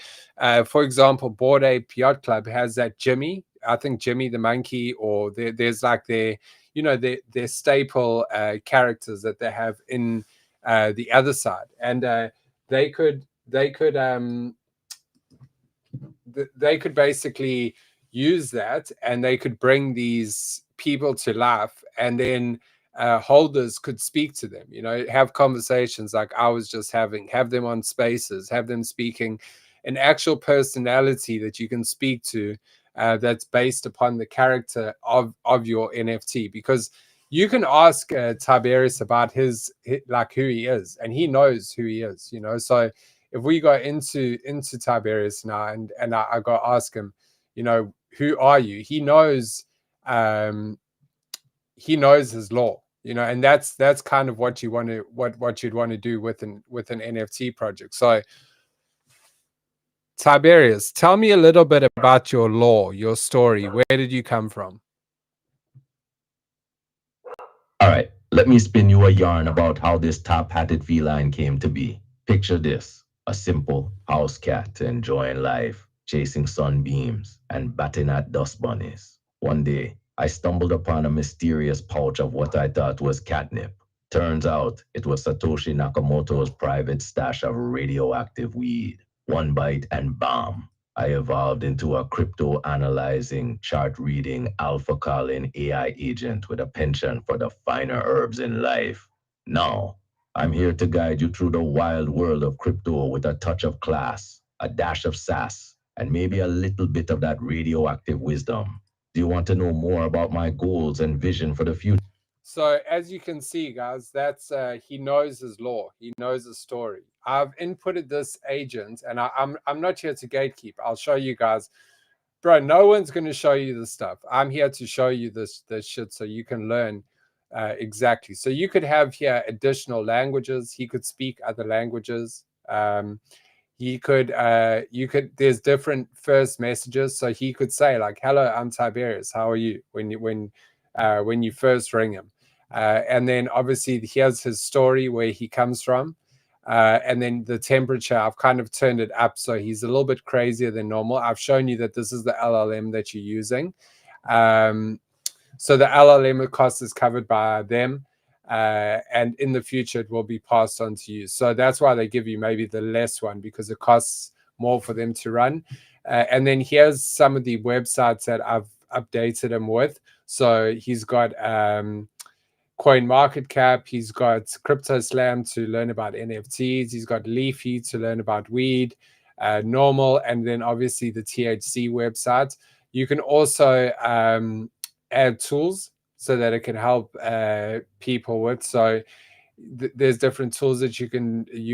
for example, Bored Ape Yacht Club has that Jimmy. I think Jimmy the monkey, or there's like their, you know, their staple characters that they have in the other side, and they could basically use that, and they could bring these people to life, and then holders could speak to them, you know, have conversations like I was just having, have them on spaces, have them speaking an actual personality that you can speak to, that's based upon the character of your NFT. Because you can ask Tiberius about his like who he is, and he knows who he is, you know. So if we go into Tiberius now, and I go ask him, you know, who are you? He knows he knows his law, and that's kind of what you want to what you'd want to do with an NFT project. So Tiberius, tell me a little bit about your law, your story. Where did you come from? All right, let me spin you a yarn about how this top-hatted feline came to be. Picture this: a simple house cat enjoying life, chasing sunbeams, and batting at dust bunnies. One day, I stumbled upon a mysterious pouch of what I thought was catnip. Turns out, it was Satoshi Nakamoto's private stash of radioactive weed. One bite and bam! I evolved into a crypto analyzing, chart reading, alpha calling AI agent with a penchant for the finer herbs in life. Now, I'm here to guide you through the wild world of crypto with a touch of class, a dash of sass, and maybe a little bit of that radioactive wisdom. Do you want to know more about my goals and vision for the future? So as you can see, guys, that's he knows his law. He knows his story. I've inputted this agent, and I'm not here to gatekeep. I'll show you guys, bro. No one's going to show you this stuff. I'm here to show you this shit so you can learn exactly. So you could have here additional languages. He could speak other languages. He could there's different first messages. So he could say like, "Hello, I'm Tiberius. How are you?" when you first ring him. And then obviously here's his story, where he comes from. And then the temperature, I've kind of turned it up so he's a little bit crazier than normal. I've shown you that this is the LLM that you're using. So the LLM cost is covered by them. And in the future, it will be passed on to you. So that's why they give you maybe the less one, because it costs more for them to run. And then here's some of the websites that I've updated him with. So he's got CoinMarketCap, he's got CryptoSlam to learn about NFTs, he's got Leafy to learn about weed, Normal, and then obviously the THC website. You can also add tools so that it can help people with. So there's different tools that you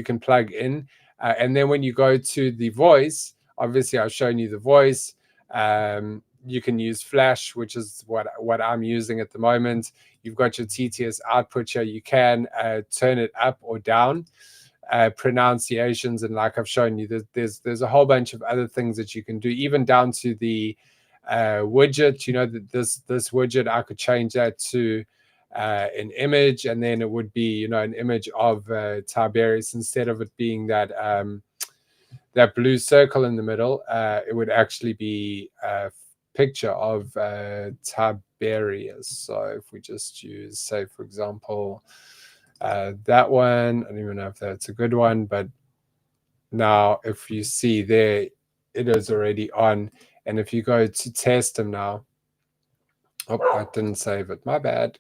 can plug in, and then when you go to the voice, obviously I've shown you the voice. You can use Flash, which is what I'm using at the moment. You've got your TTS output here. You can turn it up or down, pronunciations, and like I've shown you, there's a whole bunch of other things that you can do, even down to the widget. This widget, I could change that to an image, and then it would be an image of Tiberius. Instead of it being that that blue circle in the middle, it would actually be a picture of Tiberius. So if we just use, say, for example, that one, I don't even know if that's a good one, but now if you see there, it is already on. And if you go to test them now, oh, I didn't save it, my bad.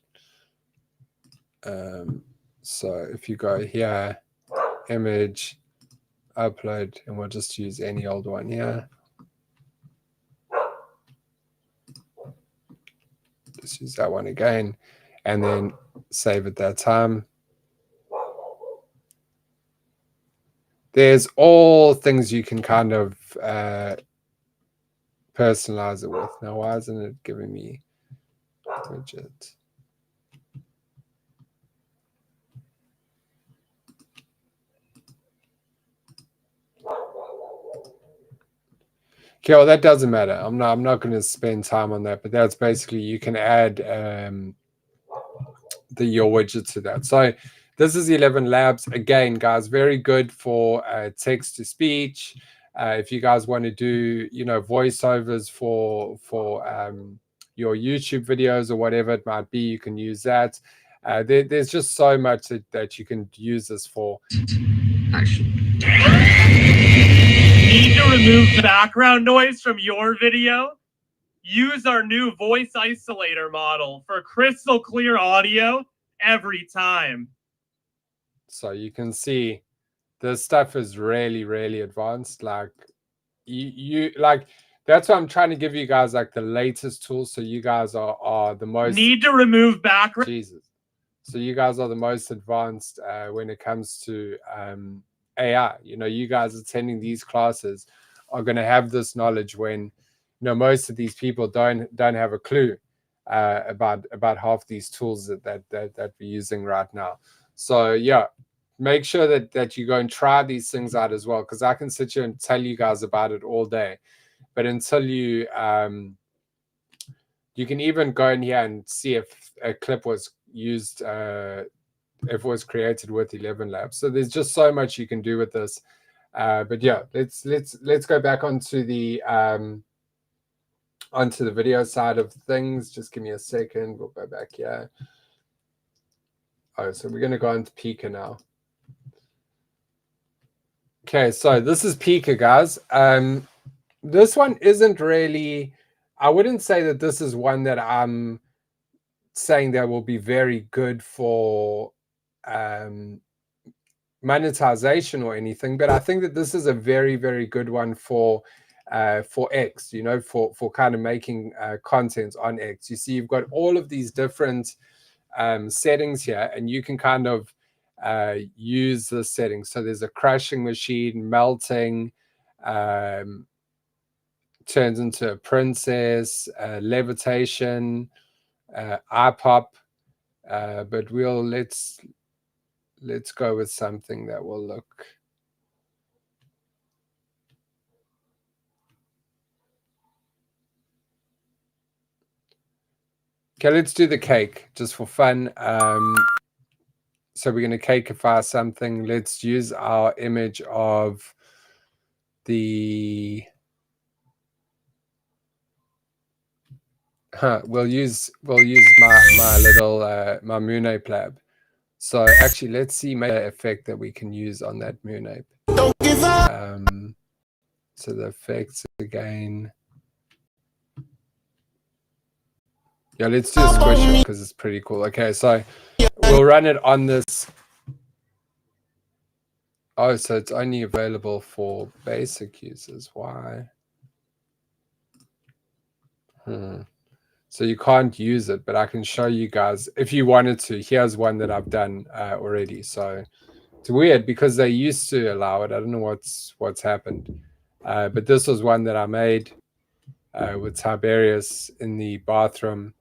So if you go here, image, upload, and we'll just use any old one here. Just use that one again, and then save at that time. There's all things you can kind of personalize it with. Now, why isn't it giving me widget? Okay, well, that doesn't matter. I'm not going to spend time on that, but that's basically, you can add your widget to that. So this is 11 Labs. Again, guys, very good for text to speech. If you guys want to do, voiceovers for your YouTube videos or whatever it might be, you can use that. There's just so much that you can use this for. Action. Need to remove background noise from your video? Use our new voice isolator model for crystal clear audio every time. So you can see this stuff is really, really advanced. Like you like, that's why I'm trying to give you guys like the latest tools, so you guys are the most. Need to remove background. Jesus. So you guys are the most advanced when it comes to AI. You guys attending these classes are going to have this knowledge when most of these people don't have a clue. about half these tools that we're using right now. So yeah, make sure that you go and try these things out as well, because I can sit here and tell you guys about it all day, but until you you can even go in here and see if a clip was used, if it was created with 11 Labs. So there's just so much you can do with this. But yeah, let's go back onto the video side of things. Just give me a second. We'll go back here. Oh, so we're going to go into Pika now. Okay, so this is Pika, guys. This one isn't really, I wouldn't say that this is one that I'm saying that will be very good for monetization or anything, but I think that this is a very, very good one for X, you know, for kind of making content on X. You see, you've got all of these different settings here, and you can kind of use the settings. So there's a crushing machine, melting, turns into a princess, levitation, eye pop, but let's go with something that will look. Okay, let's do the cake just for fun. So we're going to cakeify something. Let's use our image of the. We'll use my little my moon ape lab. So actually, let's see maybe the effect that we can use on that moon ape. So the effects again. Yeah, let's do a squish it because it's pretty cool. Okay, so we'll run it on this. Oh, so it's only available for basic users. Why? So you can't use it, but I can show you guys if you wanted to. Here's one that I've done already. So it's weird because they used to allow it. I don't know what's happened. But this was one that I made with Tiberius in the bathroom.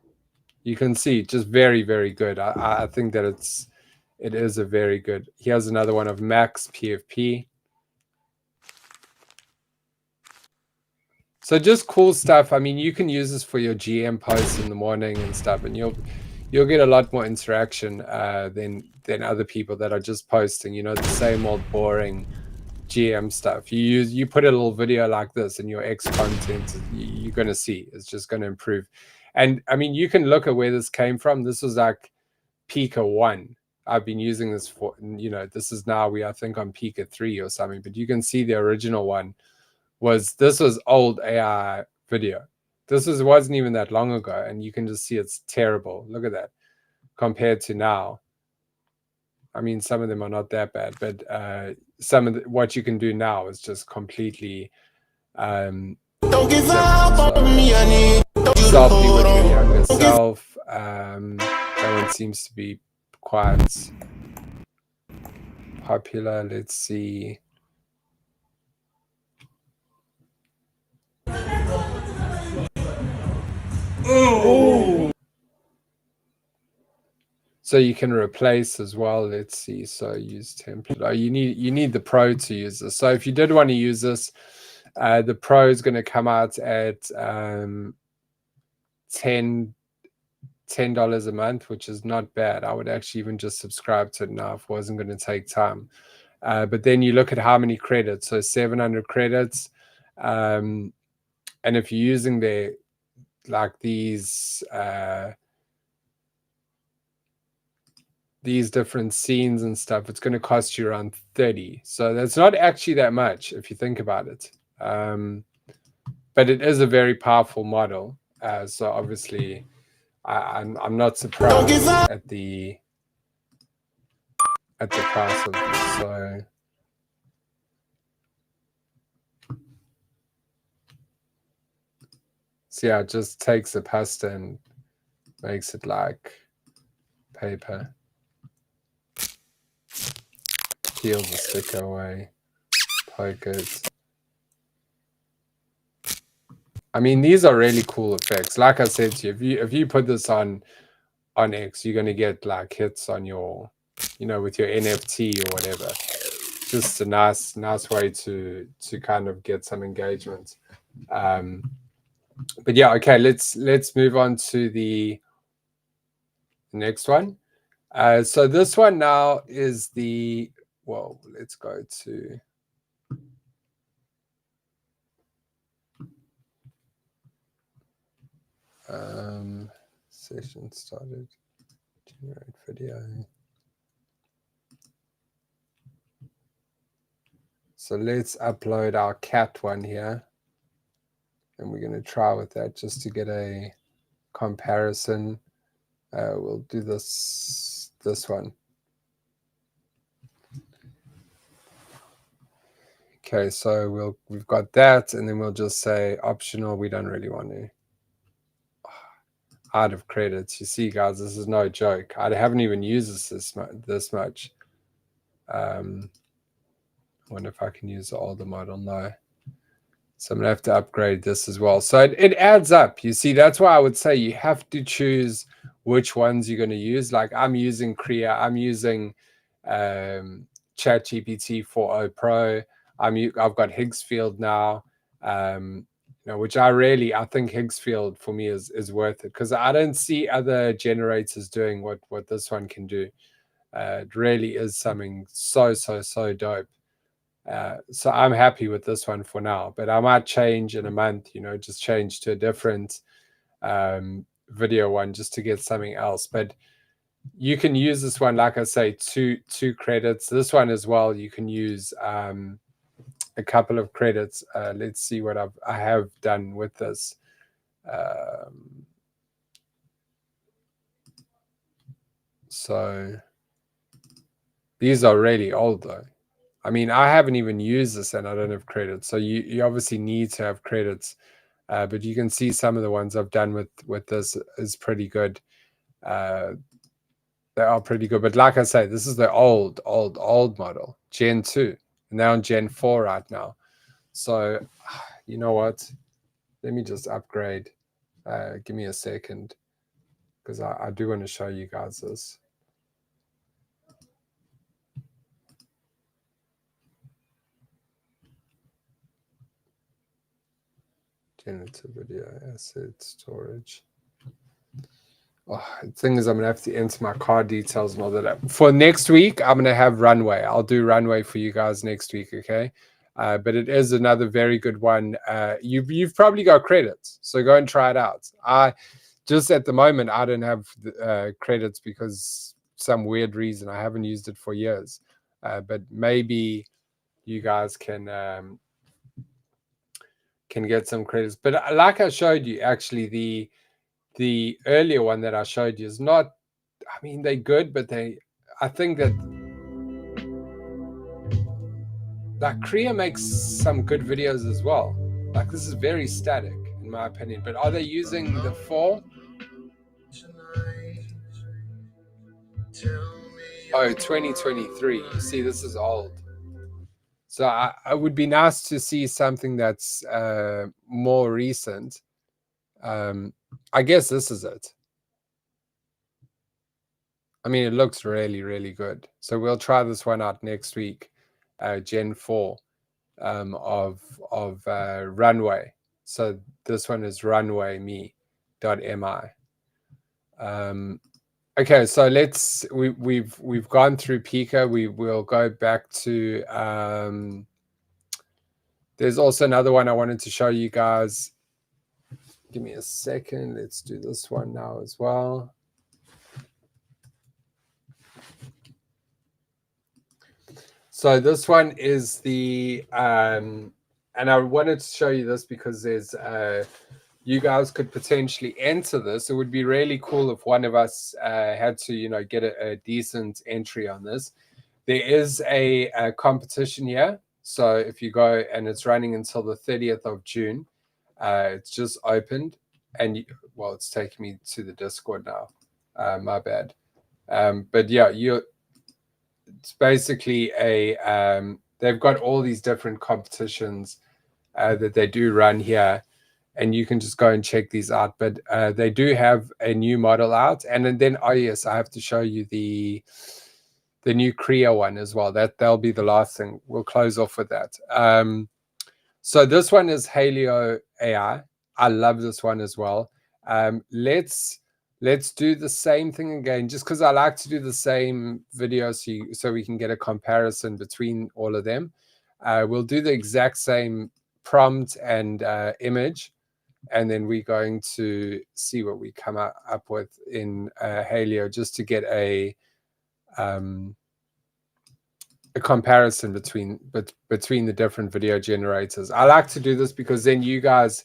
You can see just very, very good. I think that it is a very good. Here's another one of Max PFP. So just cool stuff. I mean, you can use this for your GM posts in the morning and stuff, and you'll get a lot more interaction than other people that are just posting, you know, the same old boring GM stuff. You put a little video like this and your X content, you're going to see it's just going to improve. And I mean, you can look at where this came from. This was like Pika 1. I've been using this for, you know, this is now I think on Pika 3 or something, but you can see the original one was old AI video. Wasn't even that long ago, and you can just see it's terrible. Look at that compared to now. I mean, some of them are not that bad, but some of what you can do now is just completely don't give up on me, I need selfie with your younger self. That one seems to be quite popular. Let's see. Ooh. So you can replace as well. Let's see. So use template. Oh, you need the Pro to use this. So if you did want to use this, the Pro is going to come out at $10 a month, which is not bad. I would actually even just subscribe to it now if it wasn't going to take time. But then you look at how many credits. So 700 credits. And if you're using the like these different scenes and stuff, it's going to cost you around 30. So that's not actually that much if you think about it. But it is a very powerful model. So obviously, I'm not surprised at the price of this. So yeah, it just takes the pasta and makes it like paper. Peel the sticker away, poke it. I mean, these are really cool effects. Like I said to you, if you put this on X, you're gonna get like hits on your, you know, with your NFT or whatever. Just a nice way to kind of get some engagement. But yeah, okay, let's move on to the next one. So this one now is the, well, let's go to session started, generate video. So let's upload our cat one here. And we're going to try with that just to get a comparison. We'll do this one. Okay, so we've got that, and then we'll just say optional. We don't really want to. Out of credits. You see, guys, this is no joke. I haven't even used this much. I wonder if I can use the older model. No. So I'm going to have to upgrade this as well. So it adds up. You see, that's why I would say you have to choose which ones you're going to use. Like I'm using Kriya. I'm using ChatGPT 4.0 Pro. I've got Higgsfield now, you know, which I think Higgsfield for me is worth it because I don't see other generators doing what this one can do. It really is something so dope. So I'm happy with this one for now, but I might change in a month, you know, just change to a different video one just to get something else. But you can use this one, like I say, two credits. This one as well, you can use a couple of credits. Let's see what I have done with this. So these are really old though. I mean, I haven't even used this and I don't have credits. So you obviously need to have credits. But you can see some of the ones I've done with this is pretty good. They are pretty good. But like I say, this is the old model, Gen 2. And they're on Gen 4 right now. So, you know what? Let me just upgrade. Give me a second. Because I do want to show you guys this. Generative video asset storage. Oh, the thing is, I'm going to have to enter my card details and all that. For next week, I'm going to have Runway. I'll do Runway for you guys next week, okay? But it is another very good one. You've probably got credits, so go and try it out. Just at the moment, I don't have credits because some weird reason I haven't used it for years. But maybe you guys can get some credits. But like I showed you, actually, the earlier one that I showed you is not, I mean, they're good, but I think that Kriya makes some good videos as well. Like this is very static in my opinion, but are they using the 4? Oh, 2023. You see, this is old. So I would be nice to see something that's more recent. I guess this is it. I mean, it looks really, really good. So we'll try this one out next week, Gen 4 of Runway. So this one is runwayme.mi. Okay, so we've gone through Pika. We will go back to. There's also another one I wanted to show you guys. Give me a second. Let's do this one now as well. So this one is the, and I wanted to show you this because there's, you guys could potentially enter this. It would be really cool if one of us had to, you know, get a decent entry on this. There is a competition here. So if you go, and it's running until the 30th of June, it's just opened. And, well, it's taking me to the Discord now. My bad. But yeah, it's basically they've got all these different competitions that they do run here, and you can just go and check these out. But they do have a new model out, and then oh yes, I have to show you the new Creo one as well. That'll be the last thing. We'll close off with that. So this one is Halio AI. I love this one as well. Let's do the same thing again, just because I like to do the same video so we can get a comparison between all of them. We'll do the exact same prompt and image, and then we're going to see what we come up with in Halio, just to get a comparison between the different video generators. I like to do this because then you guys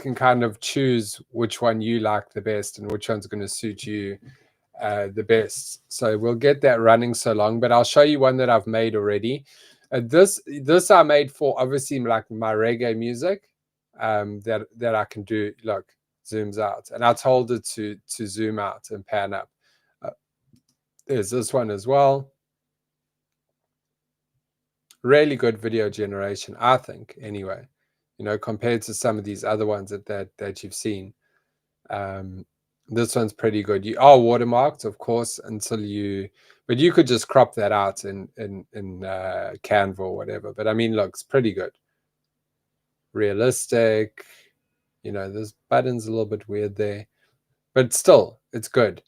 can kind of choose which one you like the best and which one's going to suit you the best. So we'll get that running so long, but I'll show you one that I've made already. This I made for obviously like my reggae music that I can do. Look, zooms out, and I told it to zoom out and pan up. There's this one as well. Really good video generation, I think, anyway, you know, compared to some of these other ones that you've seen. This one's pretty good. You are watermarked, of course, but you could just crop that out in Canva or whatever. But I mean, look, it's pretty good. Realistic, you know, this button's a little bit weird there, but still, it's good.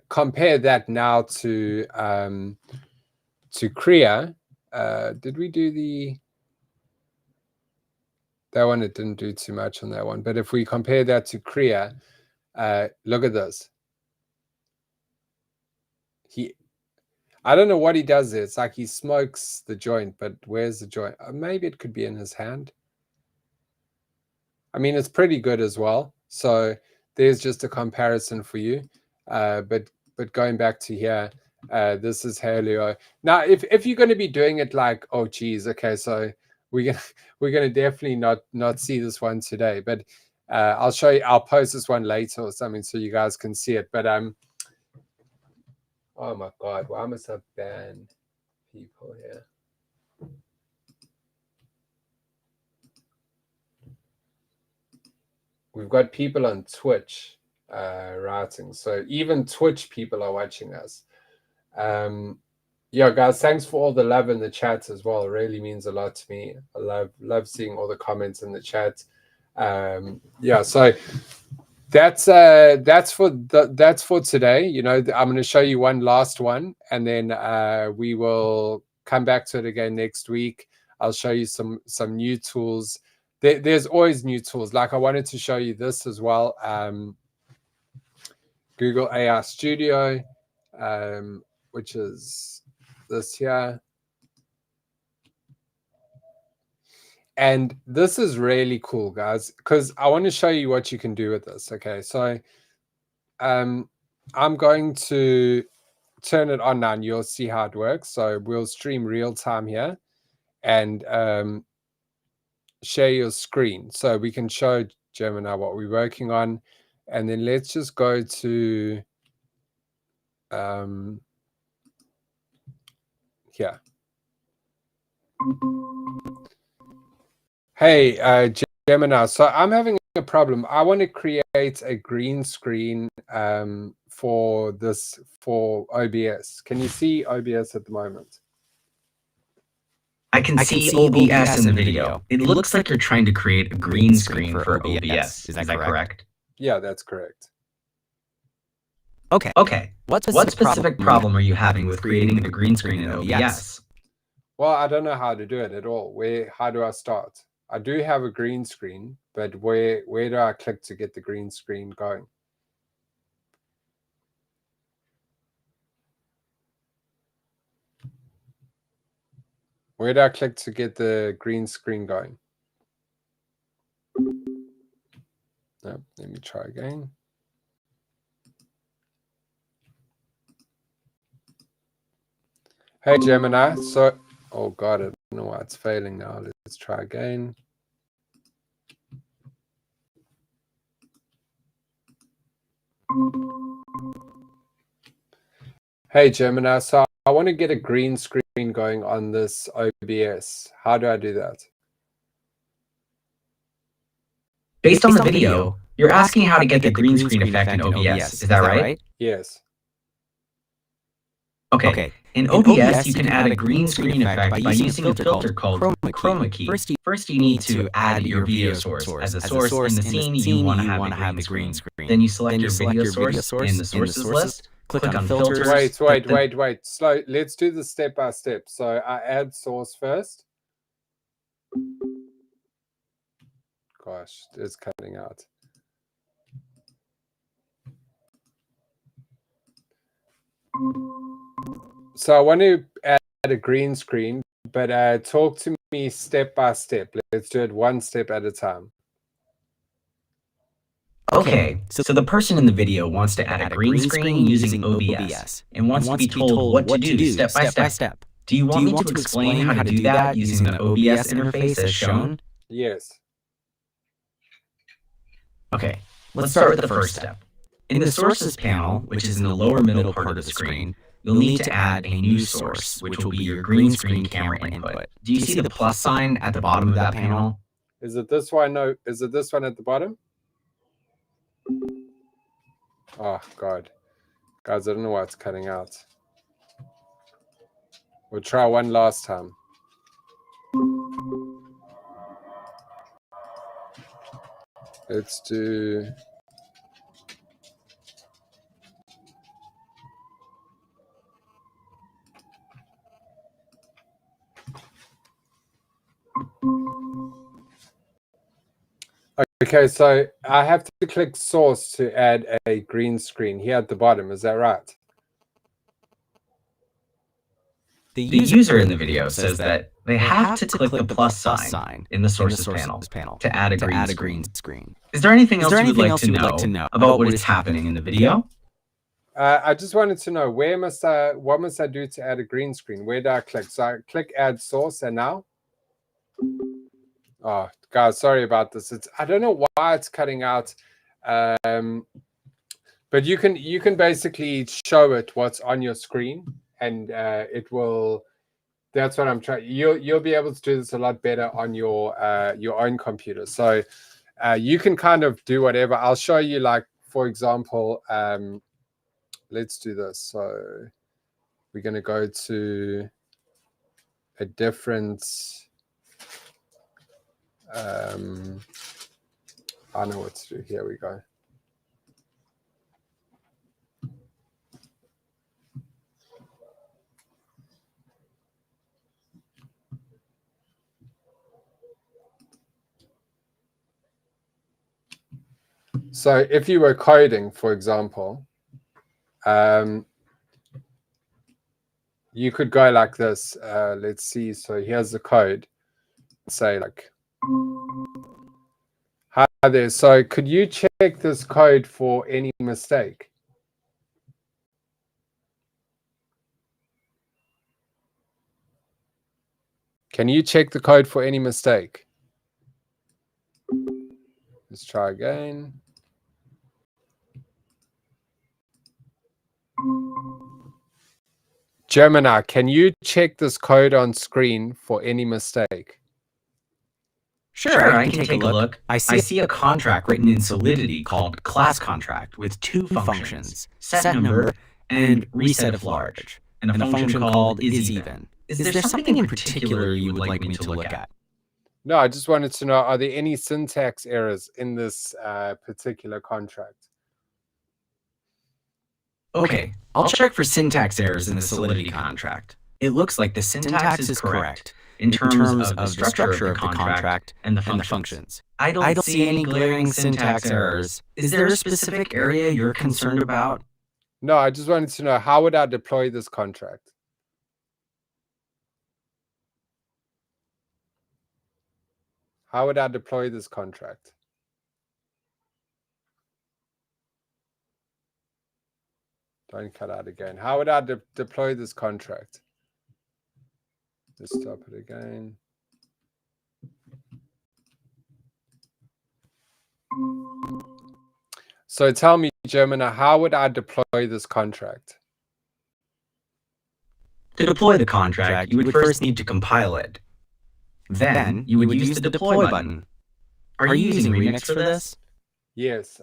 Compare that now to Creo. Did we do that one? It didn't do too much on that one, but if we compare that to Creo, look at this. I don't know what he does there. It's like he smokes the joint, but where's the joint? Maybe it could be in his hand. I mean, it's pretty good as well. So there's just a comparison for you. But going back to here, this is Halio. Now, if you're going to be doing it like, oh geez, okay, so we're gonna definitely not see this one today, but I'll show you. I'll post this one later or something so you guys can see it. But oh my God, why must I ban people here? We've got people on Twitch writing, so even Twitch people are watching us. Yeah, guys, thanks for all the love in the chat as well. It really means a lot to me. I love seeing all the comments in the chat. Yeah, so that's for today. You know, I'm going to show you one last one, and then we will come back to it again next week. I'll show you some new tools. There's always new tools. Like I wanted to show you this as well. Google AI Studio, which is this here. And this is really cool, guys, because I want to show you what you can do with this. Okay, so I'm going to turn it on now and you'll see how it works. So we'll stream real time here and share your screen. So we can show Gemini what we're working on. And then let's just go to here. Hey, Gemini, so I'm having a problem. I want to create a green screen for OBS. Can you see OBS at the moment? I can see OBS in the video. It looks like you're trying to create a green screen for OBS. Is that correct? Yeah, that's correct. Okay. What specific problem are you having with creating a green screen in OBS? Well, I don't know how to do it at all. How do I start? I do have a green screen, but where do I click to get the green screen going? Where do I click to get the green screen going? No, let me try again. Hey, Gemini. So, oh God, I don't know why it's failing now. Let's try again. Hey, Gemini. So I want to get a green screen going on this OBS. How do I do that? Based on the video, you're asking how to get the green screen effect in OBS, is that right? Yes. Okay, in OBS you can add a green screen effect by using a filter called chroma key. First you need to add your video source as a source in the scene you want to have a green screen. Then you select your video source in the sources list, click on filters. Wait. Slow. Let's do this step by step. So I add source first. Gosh, it's cutting out. So I want to add a green screen, but talk to me step by step. Let's do it one step at a time. Okay, so the person in the video wants to add a green screen using OBS and wants to be told what to do step by step. Do you want me to explain how to do that using the OBS interface as shown? Yes. Okay, let's start with the first step. In the sources panel, which is in the lower middle part of the screen, you'll need to add a new source, which will be your green screen camera input. Do you see the plus sign at the bottom of that panel? Is it this one? No. Is it this one at the bottom? Oh, God. Guys, I don't know why it's cutting out. We'll try one last time. Let's do... Okay, so I have to click source to add a green screen here at the bottom. Is that right? The user in the video says that they have to click the plus sign in the sources panel to add a green screen. Is there anything else you would like to know about what is happening in the video? I just wanted to know what must I do to add a green screen? Where do I click? So I click add source, and now? Oh, guys, sorry about this. I don't know why it's cutting out, but you can basically show it what's on your screen, and it will. That's what I'm trying. You'll be able to do this a lot better on your own computer. So you can kind of do whatever. I'll show you, like, for example, let's do this. So we're going to go to a different. I know what to do. Here we go. So if you were coding, for example, you could go like this. Let's see. So here's the code. Say like, hi there. So could you check this code for any mistake? Can you check the code for any mistake? Let's try again. Gemini, can you check this code on screen for any mistake? Sure, I can take a look. I see a contract written in Solidity called class contract with two functions, set number and reset if large, and a function called is even. Is there something in particular you would like me to look at? No, I just wanted to know, are there any syntax errors in this particular contract? Okay, I'll check for syntax errors in the Solidity contract. It looks like the syntax is correct in terms of the structure of the contract and the functions. I don't see any glaring syntax errors. Is there a specific area you're concerned about? No, I just wanted to know, how would I deploy this contract? How would I deploy this contract? Don't cut out again. How would I deploy this contract? Let's stop it again. So tell me, Gemini, how would I deploy this contract? To deploy the contract, you would first need to compile it. Then, you would use the deploy button. Are you using Remix for this? Yes,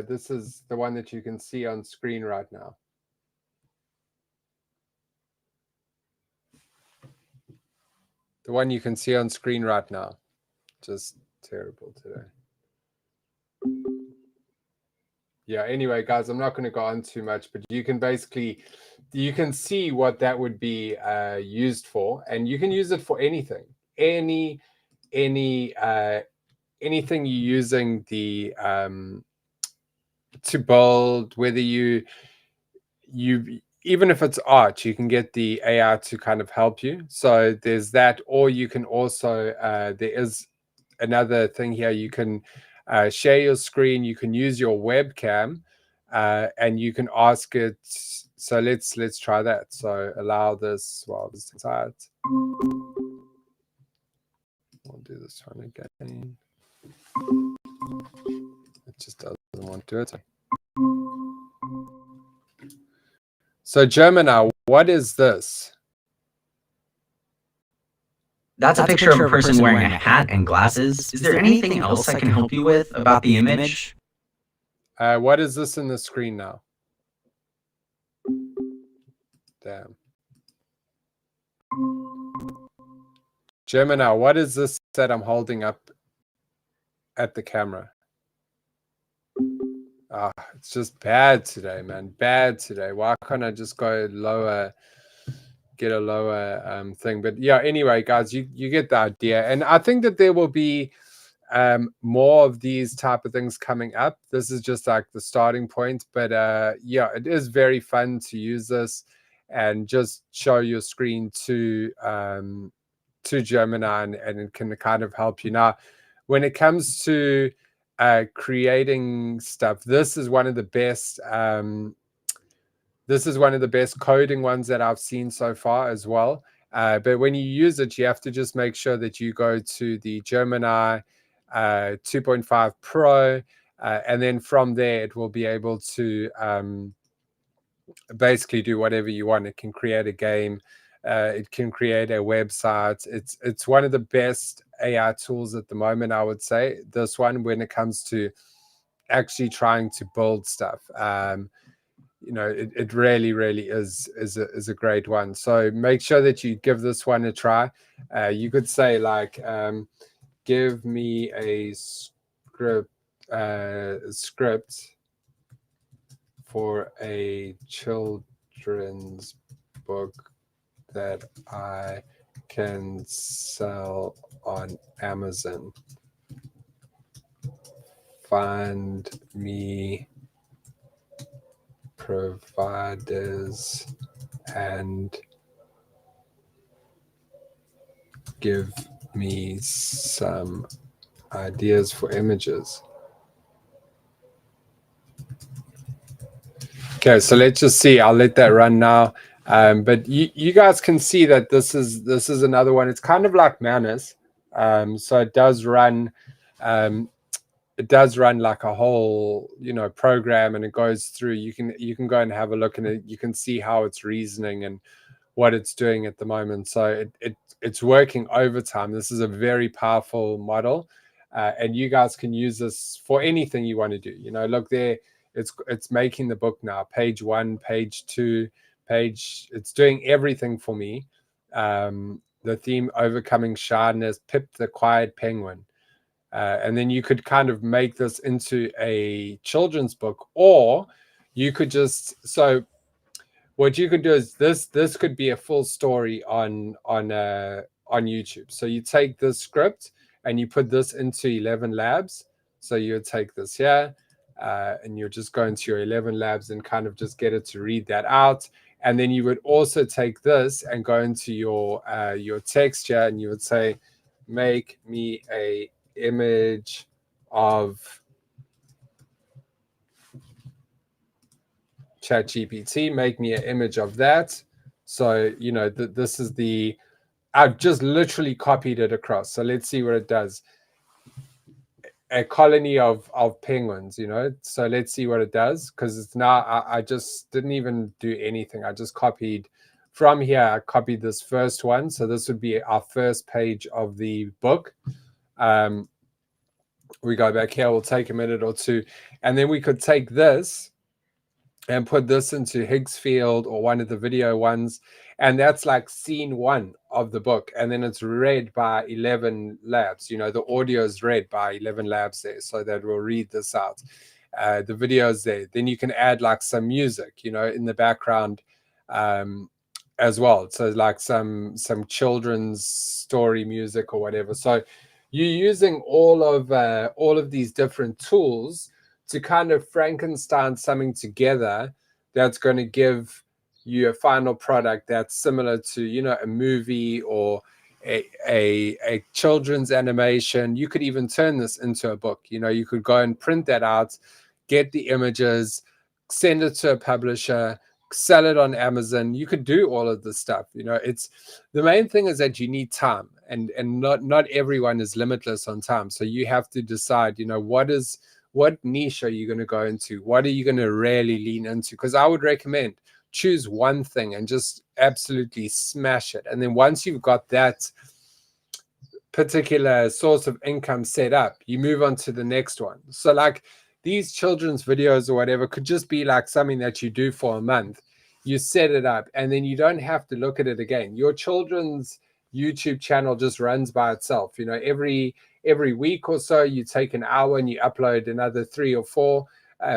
this is the one that you can see on screen right now. The one you can see on screen right now. Just terrible today. Yeah, anyway, guys, I'm not going to go on too much, but you can basically, you can see what that would be used for, and you can use it for anything. Anything you're using the to build, whether you even if it's art, you can get the AI to kind of help you. So there's that, or you can also there is another thing here. You can share your screen. You can use your webcam, and you can ask it. So let's try that. So allow this while this is out. We'll do this one again. It just doesn't want to do it. So Gemini, what is this? That's a picture of a person wearing a hat and glasses. Is there anything else I can help you with about the image? What is this in the screen now? Damn. Gemini, what is this that I'm holding up at the camera? Ah, it's just bad today, man. Bad today. Why can't I just go lower, get a lower thing? But yeah, anyway, guys, you get the idea. And I think that there will be more of these type of things coming up. This is just like the starting point. But yeah, it is very fun to use this and just show your screen to Gemini, and it can kind of help you. Now, when it comes to creating stuff, this is one of the best coding ones that I've seen so far as well. But when you use it, you have to just make sure that you go to the Gemini 2.5 Pro, and then from there it will be able to basically do whatever you want. It can create a game, it can create a website. It's one of the best AI tools at the moment, I would say, this one, when it comes to actually trying to build stuff. You know, it really is a great one. So make sure that you give this one a try. You could say like, give me a script for a children's book that I can sell on Amazon. Find me providers and give me some ideas for images. Okay, so let's just see. I'll let that run now. But you guys can see that this is another one. It's kind of like Manus. So it does run like a whole, you know, program, and it goes through. You can go and have a look, and you can see how it's reasoning and what it's doing at the moment. So it's working overtime. This is a very powerful model, and you guys can use this for anything you want to do. You know, look there. It's making the book now, page 1, page 2, it's doing everything for me. The theme, overcoming shyness, Pip the quiet penguin. And then you could kind of make this into a children's book, or you could just, so what you could do is this could be a full story on YouTube. So you take this script and you put this into 11 Labs. So you would take this here, and you're just going to your 11 Labs and kind of just get it to read that out. And then you would also take this and go into your texture, and you would say, make me a image of ChatGPT, make me an image of that. So, you know, this is the, I've just literally copied it across. So let's see what it does. A colony of penguins, you know. So let's see what it does, because it's now, I just didn't even do anything. I just copied from here. I copied this first one. So this would be our first page of the book. We go back here, we'll take a minute or two, and then we could take this and put this into Higgsfield or one of the video ones, and that's like scene 1 of the book, and then it's read by 11 labs. You know, the audio is read by 11 labs there, so that will read this out. The video is there. Then you can add like some music, you know, in the background as well. So like some children's story music or whatever. So you're using all of these different tools to kind of Frankenstein something together that's going to give you a final product that's similar to, you know, a movie or a children's animation. You could even turn this into a book. You know, you could go and print that out, get the images, send it to a publisher, sell it on Amazon. You could do all of this stuff. You know, it's the main thing is that you need time, and not everyone is limitless on time. So you have to decide, you know, what niche are you going to go into? What are you going to really lean into? Because I would recommend choose one thing and just absolutely smash it. And then once you've got that particular source of income set up, you move on to the next one. So like these children's videos or whatever could just be like something that you do for a month. You set it up and then you don't have to look at it again. Your children's YouTube channel just runs by itself. You know, every week or so you take an hour and you upload another 3 or 4,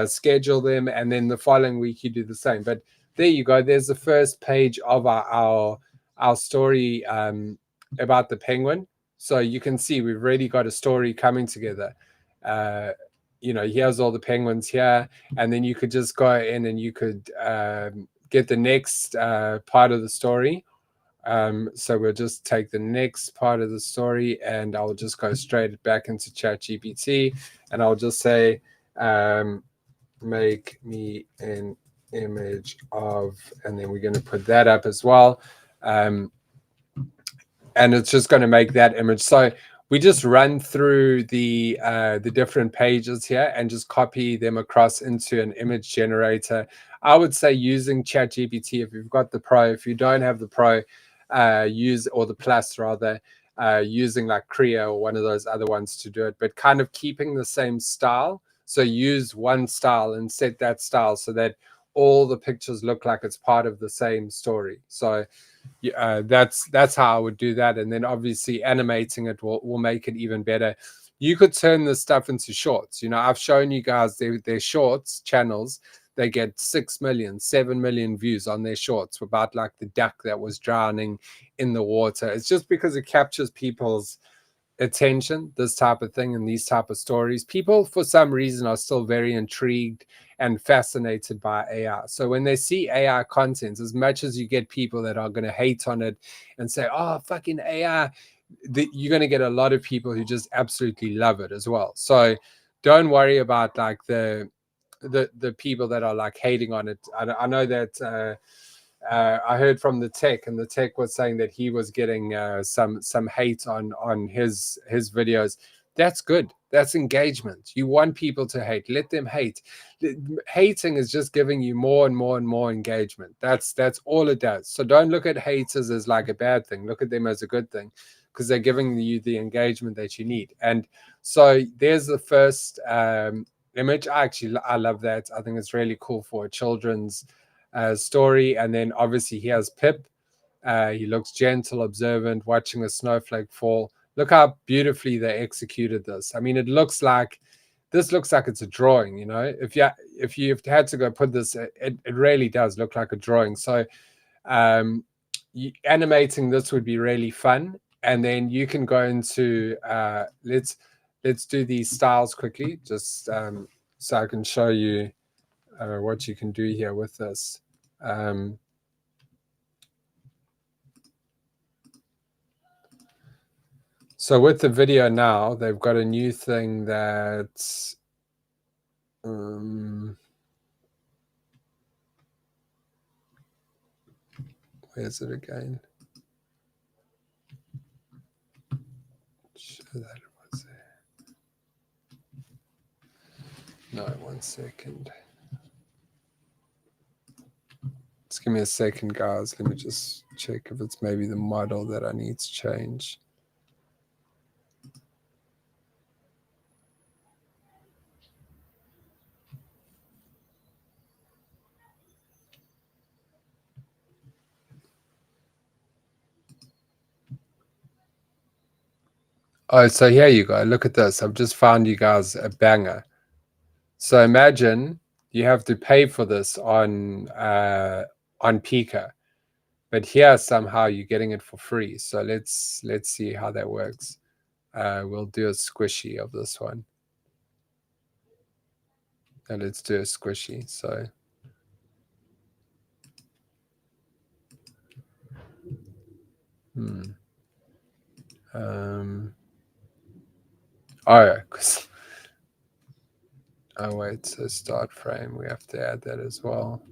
schedule them, and then the following week you do the same. But there you go. There's the first page of our story about the penguin. So you can see we've already got a story coming together. You know, here's all the penguins here, and then you could just go in and you could get the next part of the story. So we'll just take the next part of the story, and I'll just go straight back into ChatGPT, and I'll just say, make me an image of, and then we're going to put that up as well. And it's just going to make that image. So we just run through the different pages here and just copy them across into an image generator. I would say using ChatGPT if you've got the Pro. If you don't have the Pro, use, or the Plus rather, using like Creo or one of those other ones to do it, but kind of keeping the same style. So use one style and set that style so that all the pictures look like it's part of the same story. So that's how I would do that. And then obviously animating it will make it even better. You could turn this stuff into shorts. You know, I've shown you guys their shorts channels. They get 6 million, 7 million views on their shorts about like the duck that was drowning in the water. It's just because it captures people's attention, this type of thing and these type of stories. People for some reason are still very intrigued and fascinated by AI. So when they see AI content, as much as you get people that are going to hate on it and say, oh, fucking AI, you're going to get a lot of people who just absolutely love it as well. So don't worry about like the people that are like hating on it. I know that I heard from the tech, and the tech was saying that he was getting some hate on his videos. That's good. That's engagement. You want people to hate. Let them hate. Hating is just giving you more and more and more engagement. That's all it does. So don't look at haters as like a bad thing. Look at them as a good thing, because they're giving you the engagement that you need. And so there's the first image. I love that. I think it's really cool for a children's story. And then obviously he has Pip. He looks gentle, observant, watching a snowflake fall. Look how beautifully they executed this. I mean, this looks like it's a drawing. You know, if you've had to go put this, it really does look like a drawing. So animating this would be really fun. And then you can go into let's do these styles quickly, just so I can show you what you can do here with this. So with the video now, they've got a new thing that where's it again? Show that it was there. No, 1 second. Just give me a second, guys. Let me just check if it's maybe the model that I need to change. Oh, so here you go. Look at this. I've just found you guys a banger. So imagine you have to pay for this on Pika, but here somehow you're getting it for free. So let's see how that works. We'll do a squishy of this one. And let's do a squishy. So oh yeah, oh wait, so start frame, we have to add that as well.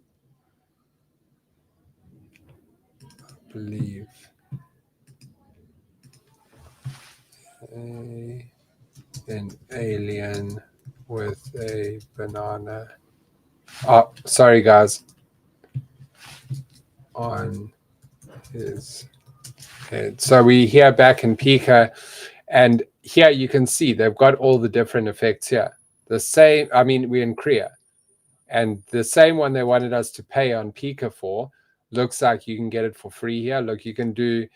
I believe an alien with a banana. Oh, sorry guys. On his head. So we here back in Pika, and here you can see they've got all the different effects here. The same, I mean, we're in Korea, and the same one they wanted us to pay on Pika for looks like you can get it for free here. Look, you can do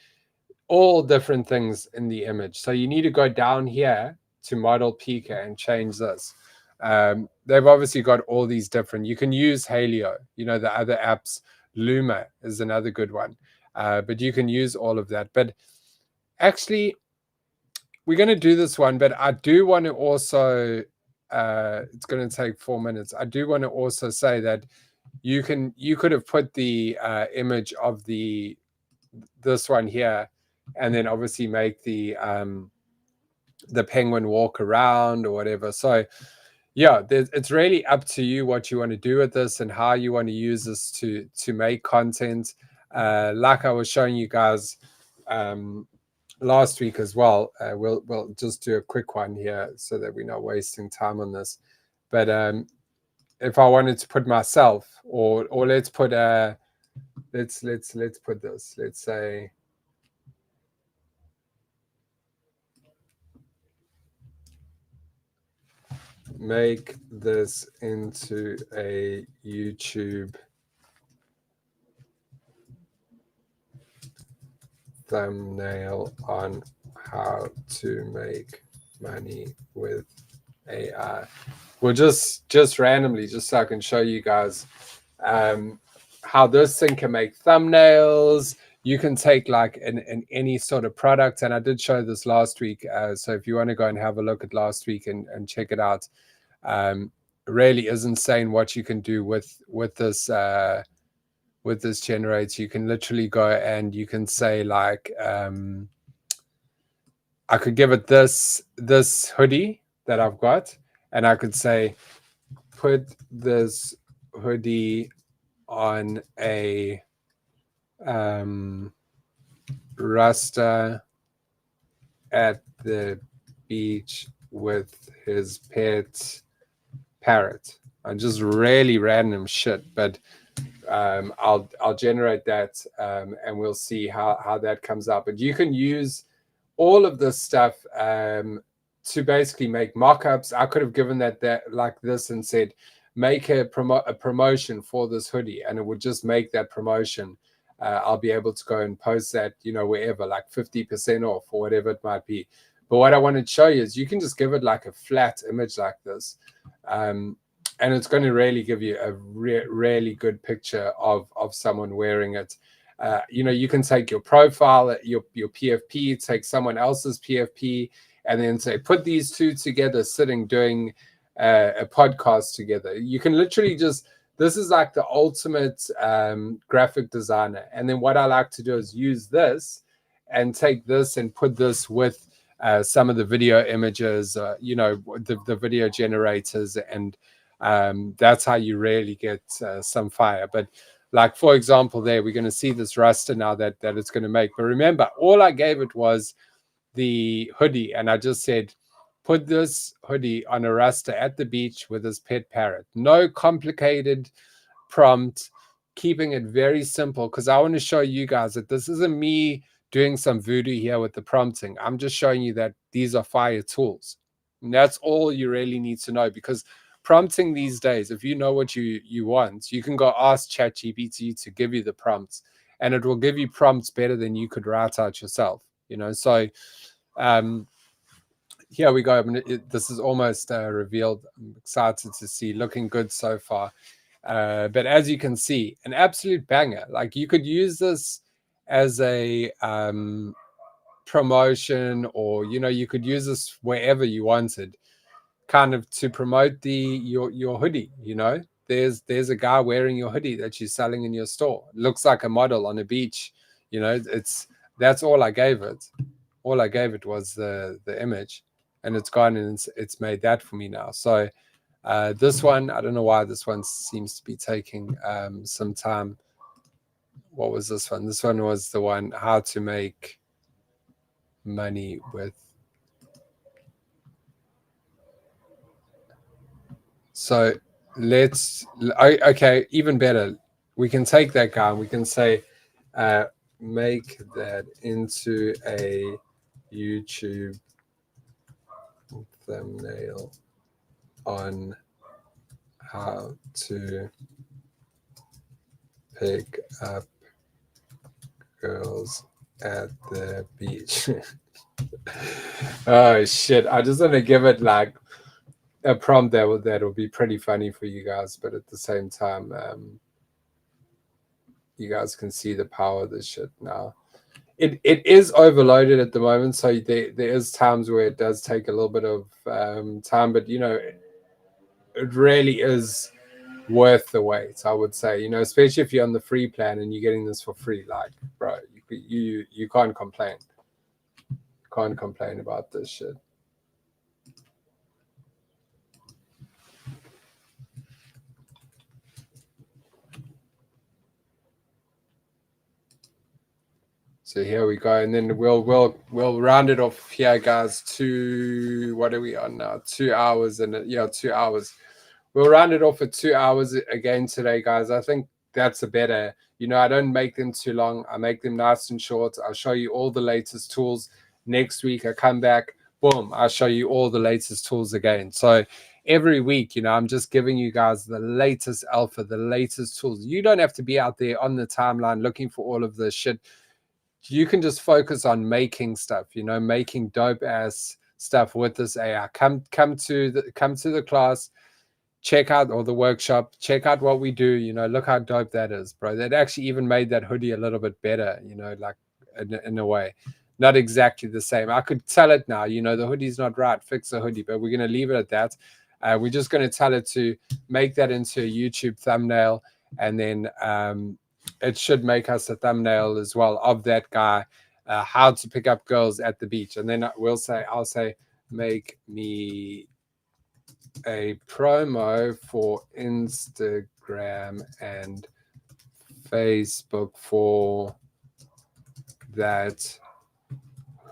all different things in the image. So you need to go down here to model Pika and change this. They've obviously got all these different, you can use Halio, you know, the other apps. Luma is another good one, but you can use all of that. But actually, we're going to do this one, but I do want to also, it's going to take 4 minutes. I do want to also say that you could have put the image of this one here, and then obviously make the penguin walk around or whatever. So yeah, it's really up to you what you want to do with this and how you want to use this to make content. Like I was showing you guys last week as well. We'll just do a quick one here so that we're not wasting time on this. But if I wanted to put myself, or let's put let's put this. Let's say make this into a YouTube thumbnail on how to make money with AI. We'll just randomly, just so I can show you guys how this thing can make thumbnails. You can take like in any sort of product, and I did show this last week. So if you want to go and have a look at last week and check it out, really is insane what you can do with this generator. You can literally go and you can say like, I could give it this hoodie that I've got, and I could say, put this hoodie on a Rasta at the beach with his pet parrot. And just really random shit, but I'll generate that, and we'll see how that comes out. But you can use all of this stuff to basically make mock-ups. I could have given that like this and said, make a promotion for this hoodie, and it would just make that promotion. I'll be able to go and post that, you know, wherever, like 50% off or whatever it might be. But what I wanted to show you is you can just give it like a flat image like this, and it's going to really give you a really good picture of someone wearing it. You know, you can take your profile, your PFP, take someone else's PFP, and then say, put these two together sitting doing a podcast together. You can literally just, this is like the ultimate graphic designer. And then what I like to do is use this and take this and put this with some of the video images, you know, the video generators, and that's how you really get some fire. But like, for example, there, we're going to see this raster now that it's going to make. But remember, all I gave it was the hoodie, and I just said, put this hoodie on a raster at the beach with his pet parrot. No complicated prompt, keeping it very simple, because I want to show you guys that this isn't me doing some voodoo here with the prompting. I'm just showing you that these are fire tools. And that's all you really need to know, because prompting these days, if you know what you want, you can go ask ChatGPT to give you the prompts, and it will give you prompts better than you could write out yourself, you know. So here we go. This is almost revealed. I'm excited to see. Looking good so far. But as you can see, an absolute banger. Like you could use this as a promotion, or you could use this wherever you wanted, kind of to promote your hoodie. There's a guy wearing your hoodie that you're selling in your store. It looks like a model on a beach. That's all I gave it. All I gave it was the image, and it's gone, and it's made that for me now. So this one, I don't know why this one seems to be taking some time. What was this one? This one was the one, how to make money with. So okay, even better. We can take that guy and we can say, make that into a YouTube thumbnail on how to pick up girls at the beach. Oh shit, I just want to give it like a prompt that'll be pretty funny for you guys, but at the same time, you guys can see the power of this shit now. It is overloaded at the moment, so there is times where it does take a little bit of time, but it really is worth the wait, I would say. Especially if you're on the free plan and you're getting this for free, like, bro, you can't complain. Can't complain about this shit. So here we go, and then we'll round it off here, guys. What are we on now? 2 hours, and 2 hours. We'll round it off at 2 hours again today, guys. I think that's a better. I don't make them too long. I make them nice and short. I'll show you all the latest tools. Next week I come back, boom, I'll show you all the latest tools again. So every week, I'm just giving you guys the latest alpha, the latest tools. You don't have to be out there on the timeline looking for all of this shit. You can just focus on making stuff, making dope ass stuff with this AI. Come to the class, check out, or the workshop, check out what we do. Look how dope that is, bro. That actually even made that hoodie a little bit better, like in a way. Not exactly the same. I could tell it now, the hoodie's not right, fix the hoodie, but we're going to leave it at that. We're just going to tell it to make that into a YouTube thumbnail, and then it should make us a thumbnail as well of that guy, how to pick up girls at the beach. And then I'll say, make me a promo for Instagram and Facebook for that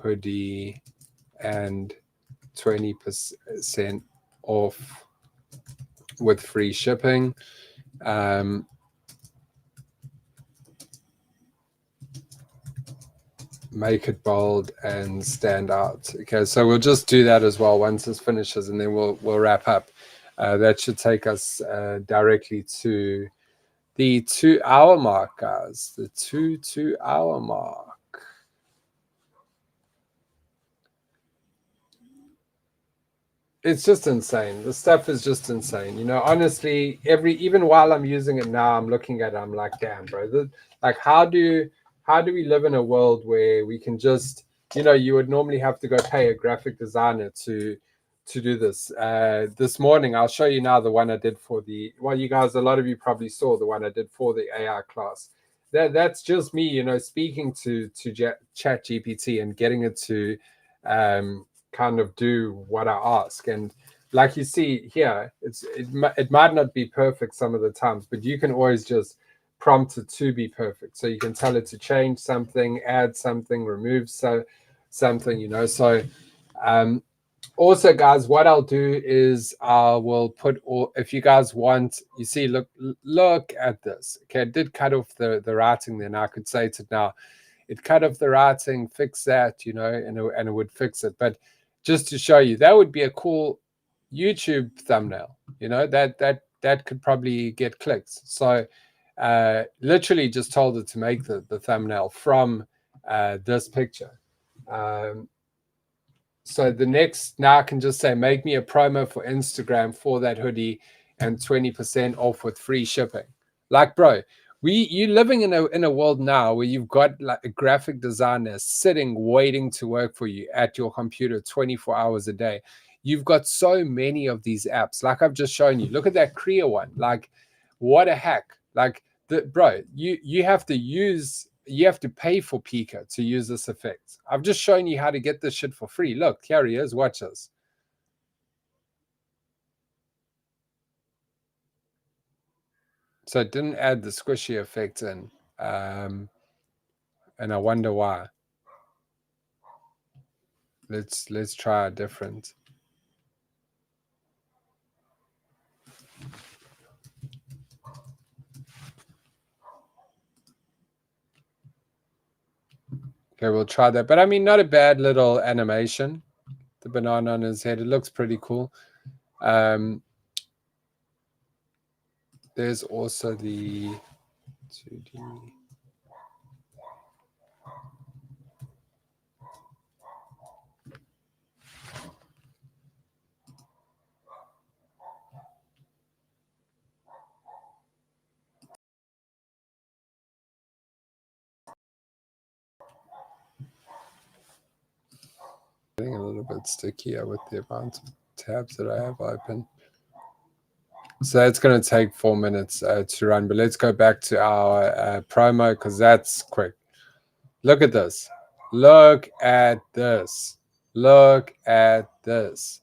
hoodie and 20% off with free shipping. Make it bold and stand out. Okay, so we'll just do that as well once this finishes, and then we'll wrap up. That should take us directly to the 2 hour mark, guys. The 2 hour mark. It's just insane. The stuff is just insane. Honestly, even while I'm using it now, I'm looking at it, I'm like, damn, bro. How do we live in a world where we can just, you would normally have to go pay a graphic designer to do this. This morning, I'll show you now the one I did for you guys, a lot of you probably saw the one I did for the AI class. That's just me, speaking to ChatGPT and getting it to kind of do what I ask. And like you see here, it might not be perfect some of the times, but you can always just prompt it to be perfect. So you can tell it to change something, add something, remove something, so also, guys, what I'll do is I will put if you guys want, you see, look at this. Okay, it did cut off the writing there. Now I could say to now, it cut off the writing, fix that, and it would fix it. But just to show you, that would be a cool YouTube thumbnail, that could probably get clicks. So literally just told it to make the thumbnail from this picture. So the next, now I can just say, make me a promo for Instagram for that hoodie and 20% off with free shipping. Like, bro, you living in a world now where you've got like a graphic designer sitting waiting to work for you at your computer 24 hours a day. You've got so many of these apps, like I've just shown you. Look at that Kriya one. Like, what a hack. Like, bro, you have to pay for Pika to use this effect. I've just shown you how to get this shit for free. Look, here he is. Watch this. So it didn't add the squishy effect in. And I wonder why. Let's try a different. Okay, we'll try that. But I mean, not a bad little animation. The banana on his head. It looks pretty cool. There's also the 2D. Getting a little bit stickier with the amount of tabs that I have open. So it's going to take 4 minutes to run, but let's go back to our promo because that's quick. Look at this. Look at this. Look at this.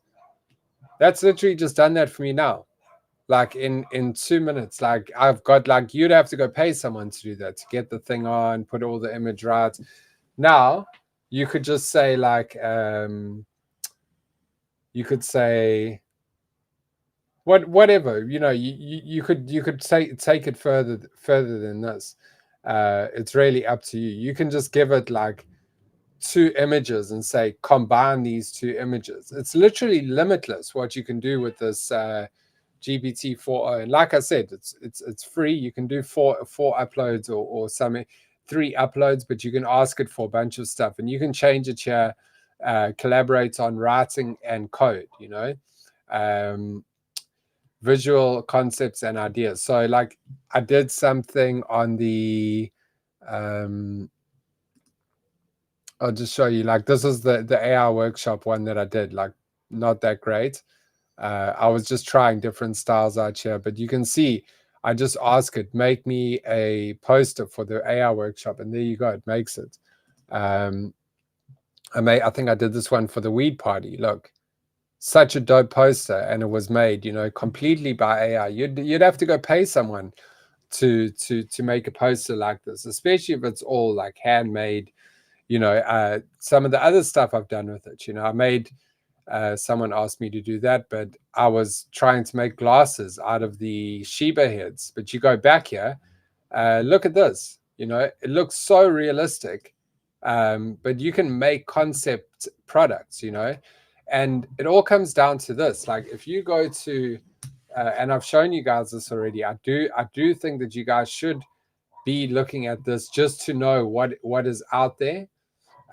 That's literally just done that for me now. Like in 2 minutes. Like I've got, like, you'd have to go pay someone to do that, to get the thing on, put all the image right. Now you could just say like you could say whatever, you know, you could take it further than this. It's really up to you. You can just give it like 2 images and say combine these 2 images. It's literally limitless what you can do with this GPT-4o. And like I said, it's free. You can do four uploads or something, 3 uploads, but you can ask it for a bunch of stuff, and you can change it here, collaborate on writing and code, you know, visual concepts and ideas. So like I did something on the I'll just show you. Like this is the AI workshop one that I did. Like not that great. I was just trying different styles out here, but you can see I just ask it, make me a poster for the AI workshop, and there you go, it makes it. I think I did this one for the weed party. Look, such a dope poster, and it was made, you know, completely by AI. You'd have to go pay someone to make a poster like this, especially if it's all like handmade. You know, some of the other stuff I've done with it, you know, I made, someone asked me to do that, but I was trying to make glasses out of the Shiba heads. But you go back here, look at this, you know, it looks so realistic, but you can make concept products, you know, and it all comes down to this. Like if you go to, and I've shown you guys this already, I do think that you guys should be looking at this just to know what is out there.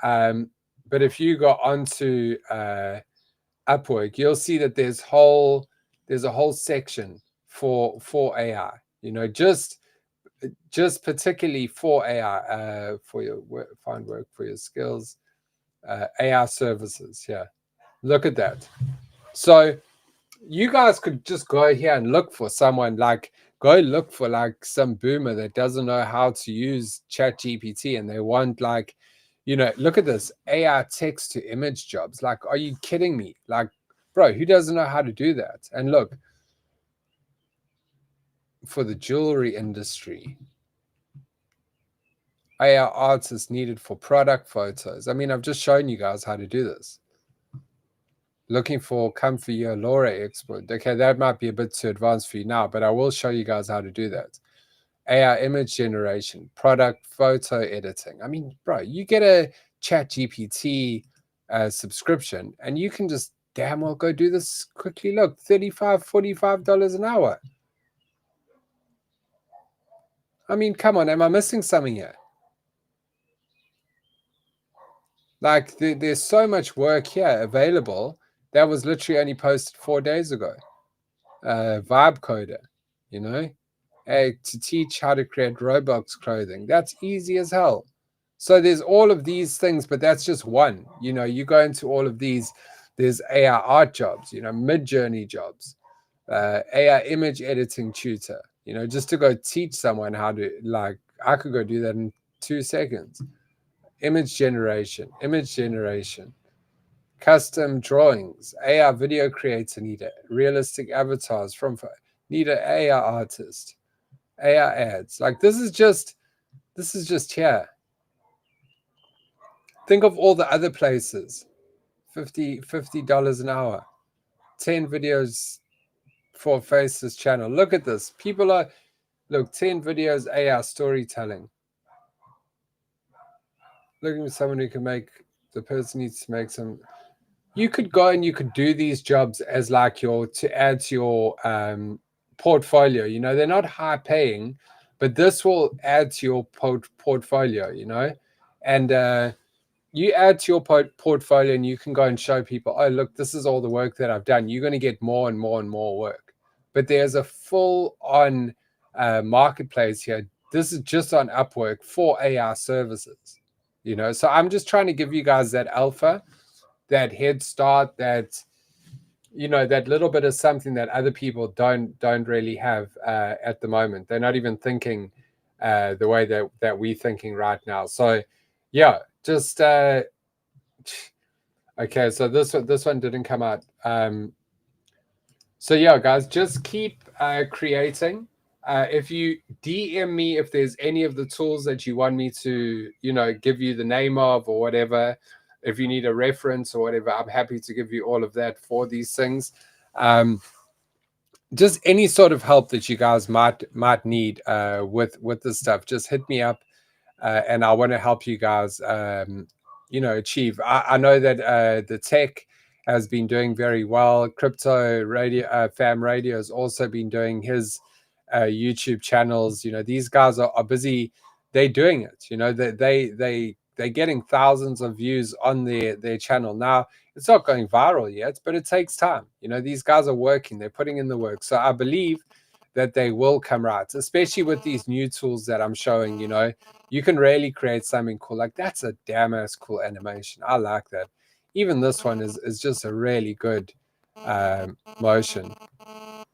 But if you go onto Upwork, you'll see that there's a whole section for AI. You know, just particularly for AI, for your work, find work for your skills, AI services. Yeah, look at that. So you guys could just go here and look for someone, like go look for like some boomer that doesn't know how to use Chat GPT, and they want, like, you know, look at this AI text to image jobs. Like, are you kidding me? Like, bro, who doesn't know how to do that? And look, for the jewelry industry, AI artists needed for product photos. I mean, I've just shown you guys how to do this. Looking for comfy year LoRa export. Okay, that might be a bit too advanced for you now, but I will show you guys how to do that. AI image generation, product photo editing. I mean, bro, you get a Chat GPT subscription, and you can just damn well go do this quickly. Look, $35, $45 an hour. I mean, come on, am I missing something here? Like there's so much work here available that was literally only posted 4 days ago. Vibe Coder, you know, to teach how to create Roblox clothing. That's easy as hell. So there's all of these things, but that's just one. You know, you go into all of these. There's AI art jobs, you know, mid-journey jobs, AI image editing tutor, you know, just to go teach someone how to, like, I could go do that in 2 seconds. Image generation, custom drawings, AI video creator, need a realistic avatars from, need an AI artist, AI ads. Like this is just here. Think of all the other places. $50 an hour, 10 videos for Faces channel. Look at this. People are, look, 10 videos AI storytelling. Looking for someone who can make, the person needs to make some. You could go and you could do these jobs as like your, to add to your portfolio. You know, they're not high paying, but this will add to your portfolio, you know, and you add to your portfolio and you can go and show people, oh, look, this is all the work that I've done. You're going to get more and more and more work. But there's a full on marketplace here. This is just on Upwork for AI services, you know. So I'm just trying to give you guys that alpha, that head start, that, you know, that little bit of something that other people don't really have at the moment. They're not even thinking the way that we're thinking right now. So yeah, just okay, so this one didn't come out. So yeah, guys, just keep creating. If you DM me if there's any of the tools that you want me to, you know, give you the name of or whatever, if you need a reference or whatever, I'm happy to give you all of that for these things. Just any sort of help that you guys might need with this stuff, just hit me up, and I want to help you guys, you know, achieve. I know that the tech has been doing very well. Crypto Radio, Fam Radio has also been doing his YouTube channels. You know, these guys are busy. They're doing it. You know, they're getting thousands of views on their channel now. It's not going viral yet, but it takes time. You know, these guys are working. They're putting in the work. So I believe that they will come right, especially with these new tools that I'm showing. You know, you can really create something cool. Like that's a damn ass cool animation. I like that. Even this one is just a really good motion.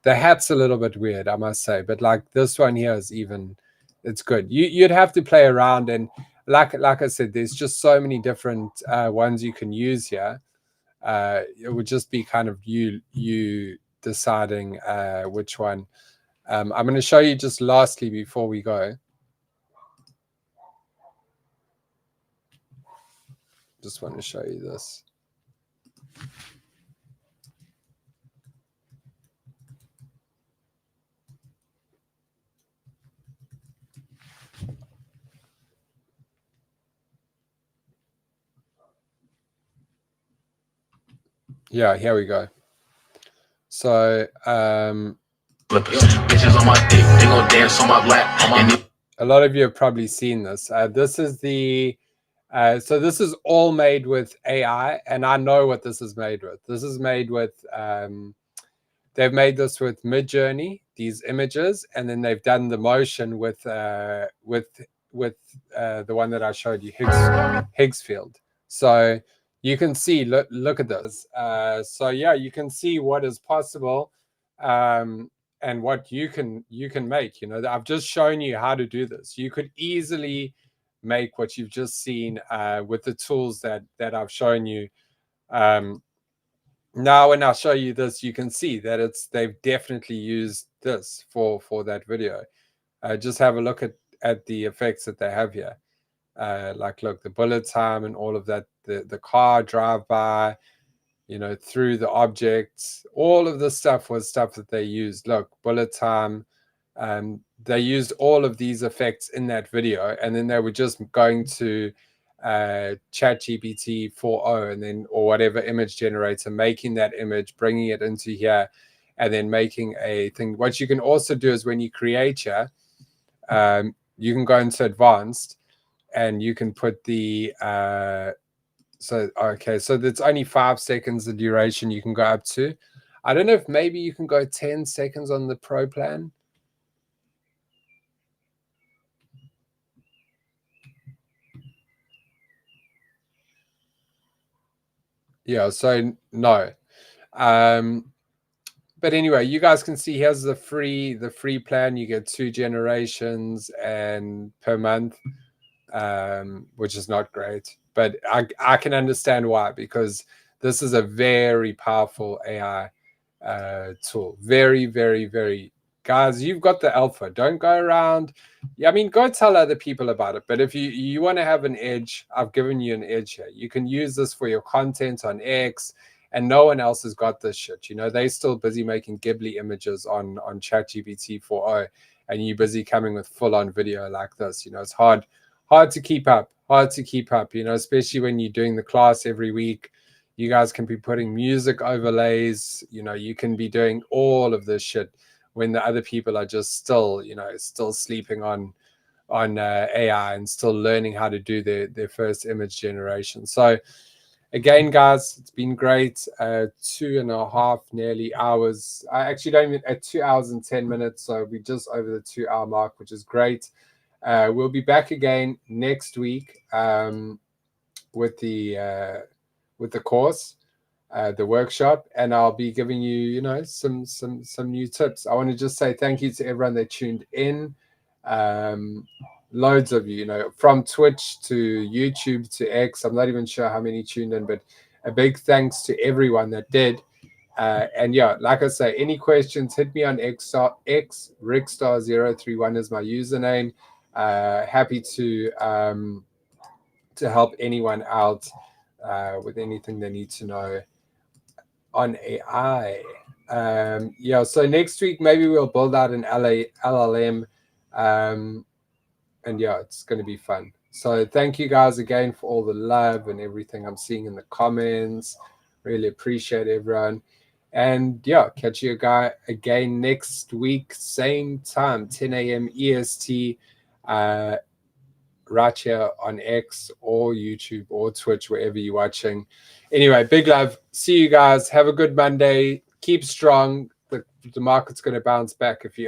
The hat's a little bit weird, I must say, but like this one here is even, it's good. You'd have to play around, and like I said, there's just so many different ones you can use here. It would just be kind of you deciding which one. I'm going to show you just lastly before we go. Just want to show you this. Yeah, here we go. So bitches on my dick, they gon' dance on my lap. A lot of you have probably seen this. This is the so this is all made with AI, and I know what this is made with. This is made with they've made this with Midjourney, these images, and then they've done the motion with the one that I showed you, Higgsfield. So you can see, look at this. So yeah, you can see what is possible, and what you can make. You know, I've just shown you how to do this. You could easily make what you've just seen with the tools that I've shown you. Now, when I show you this, you can see that they've definitely used this for that video. Just have a look at the effects that they have here. Like, look, the bullet time and all of that, the car drive by, you know, through the objects, all of this stuff was stuff that they used. Look, bullet time. They used all of these effects in that video, and then they were just going to ChatGPT 4.0 and then, or whatever image generator, making that image, bringing it into here, and then making a thing. What you can also do is when you create here, you can go into advanced, and you can put the So, okay, so that's only 5 seconds the duration you can go up to. I don't know if maybe you can go 10 seconds on the Pro plan. Yeah, so no. But anyway, you guys can see here's the free plan. You get 2 generations and per month, which is not great. But I can understand why, because this is a very powerful AI tool. Very, very, very. Guys, you've got the alpha. Don't go around. I mean, go tell other people about it. But if you want to have an edge, I've given you an edge here. You can use this for your content on X, and no one else has got this shit. You know, they're still busy making Ghibli images on ChatGPT 4.0, and you're busy coming with full-on video like this. You know, it's hard to keep up. You know, especially when you're doing the class every week. You guys can be putting music overlays. You know, you can be doing all of this shit when the other people are just still, you know, still sleeping on AI and still learning how to do their first image generation. So again, guys, it's been great. 2.5 nearly hours. I actually don't even at 2 hours and 10 minutes. So we're just over the 2 hour mark, which is great. We'll be back again next week with the course, the workshop, and I'll be giving you, you know, some new tips. I want to just say thank you to everyone that tuned in. Loads of you, you know, from Twitch to YouTube to X. I'm not even sure how many tuned in, but a big thanks to everyone that did. And yeah, like I say, any questions, hit me on X Rickstar031 is my username. Happy to help anyone out with anything they need to know on AI. Yeah, so next week maybe we'll build out an LLM, and yeah, it's going to be fun. So thank you guys again for all the love and everything I'm seeing in the comments. Really appreciate everyone. And yeah, catch you guys again next week, same time, 10 a.m. EST, right here on X or YouTube or Twitch, wherever you're watching. Anyway, big love. See you guys. Have a good Monday. Keep strong. The market's going to bounce back if you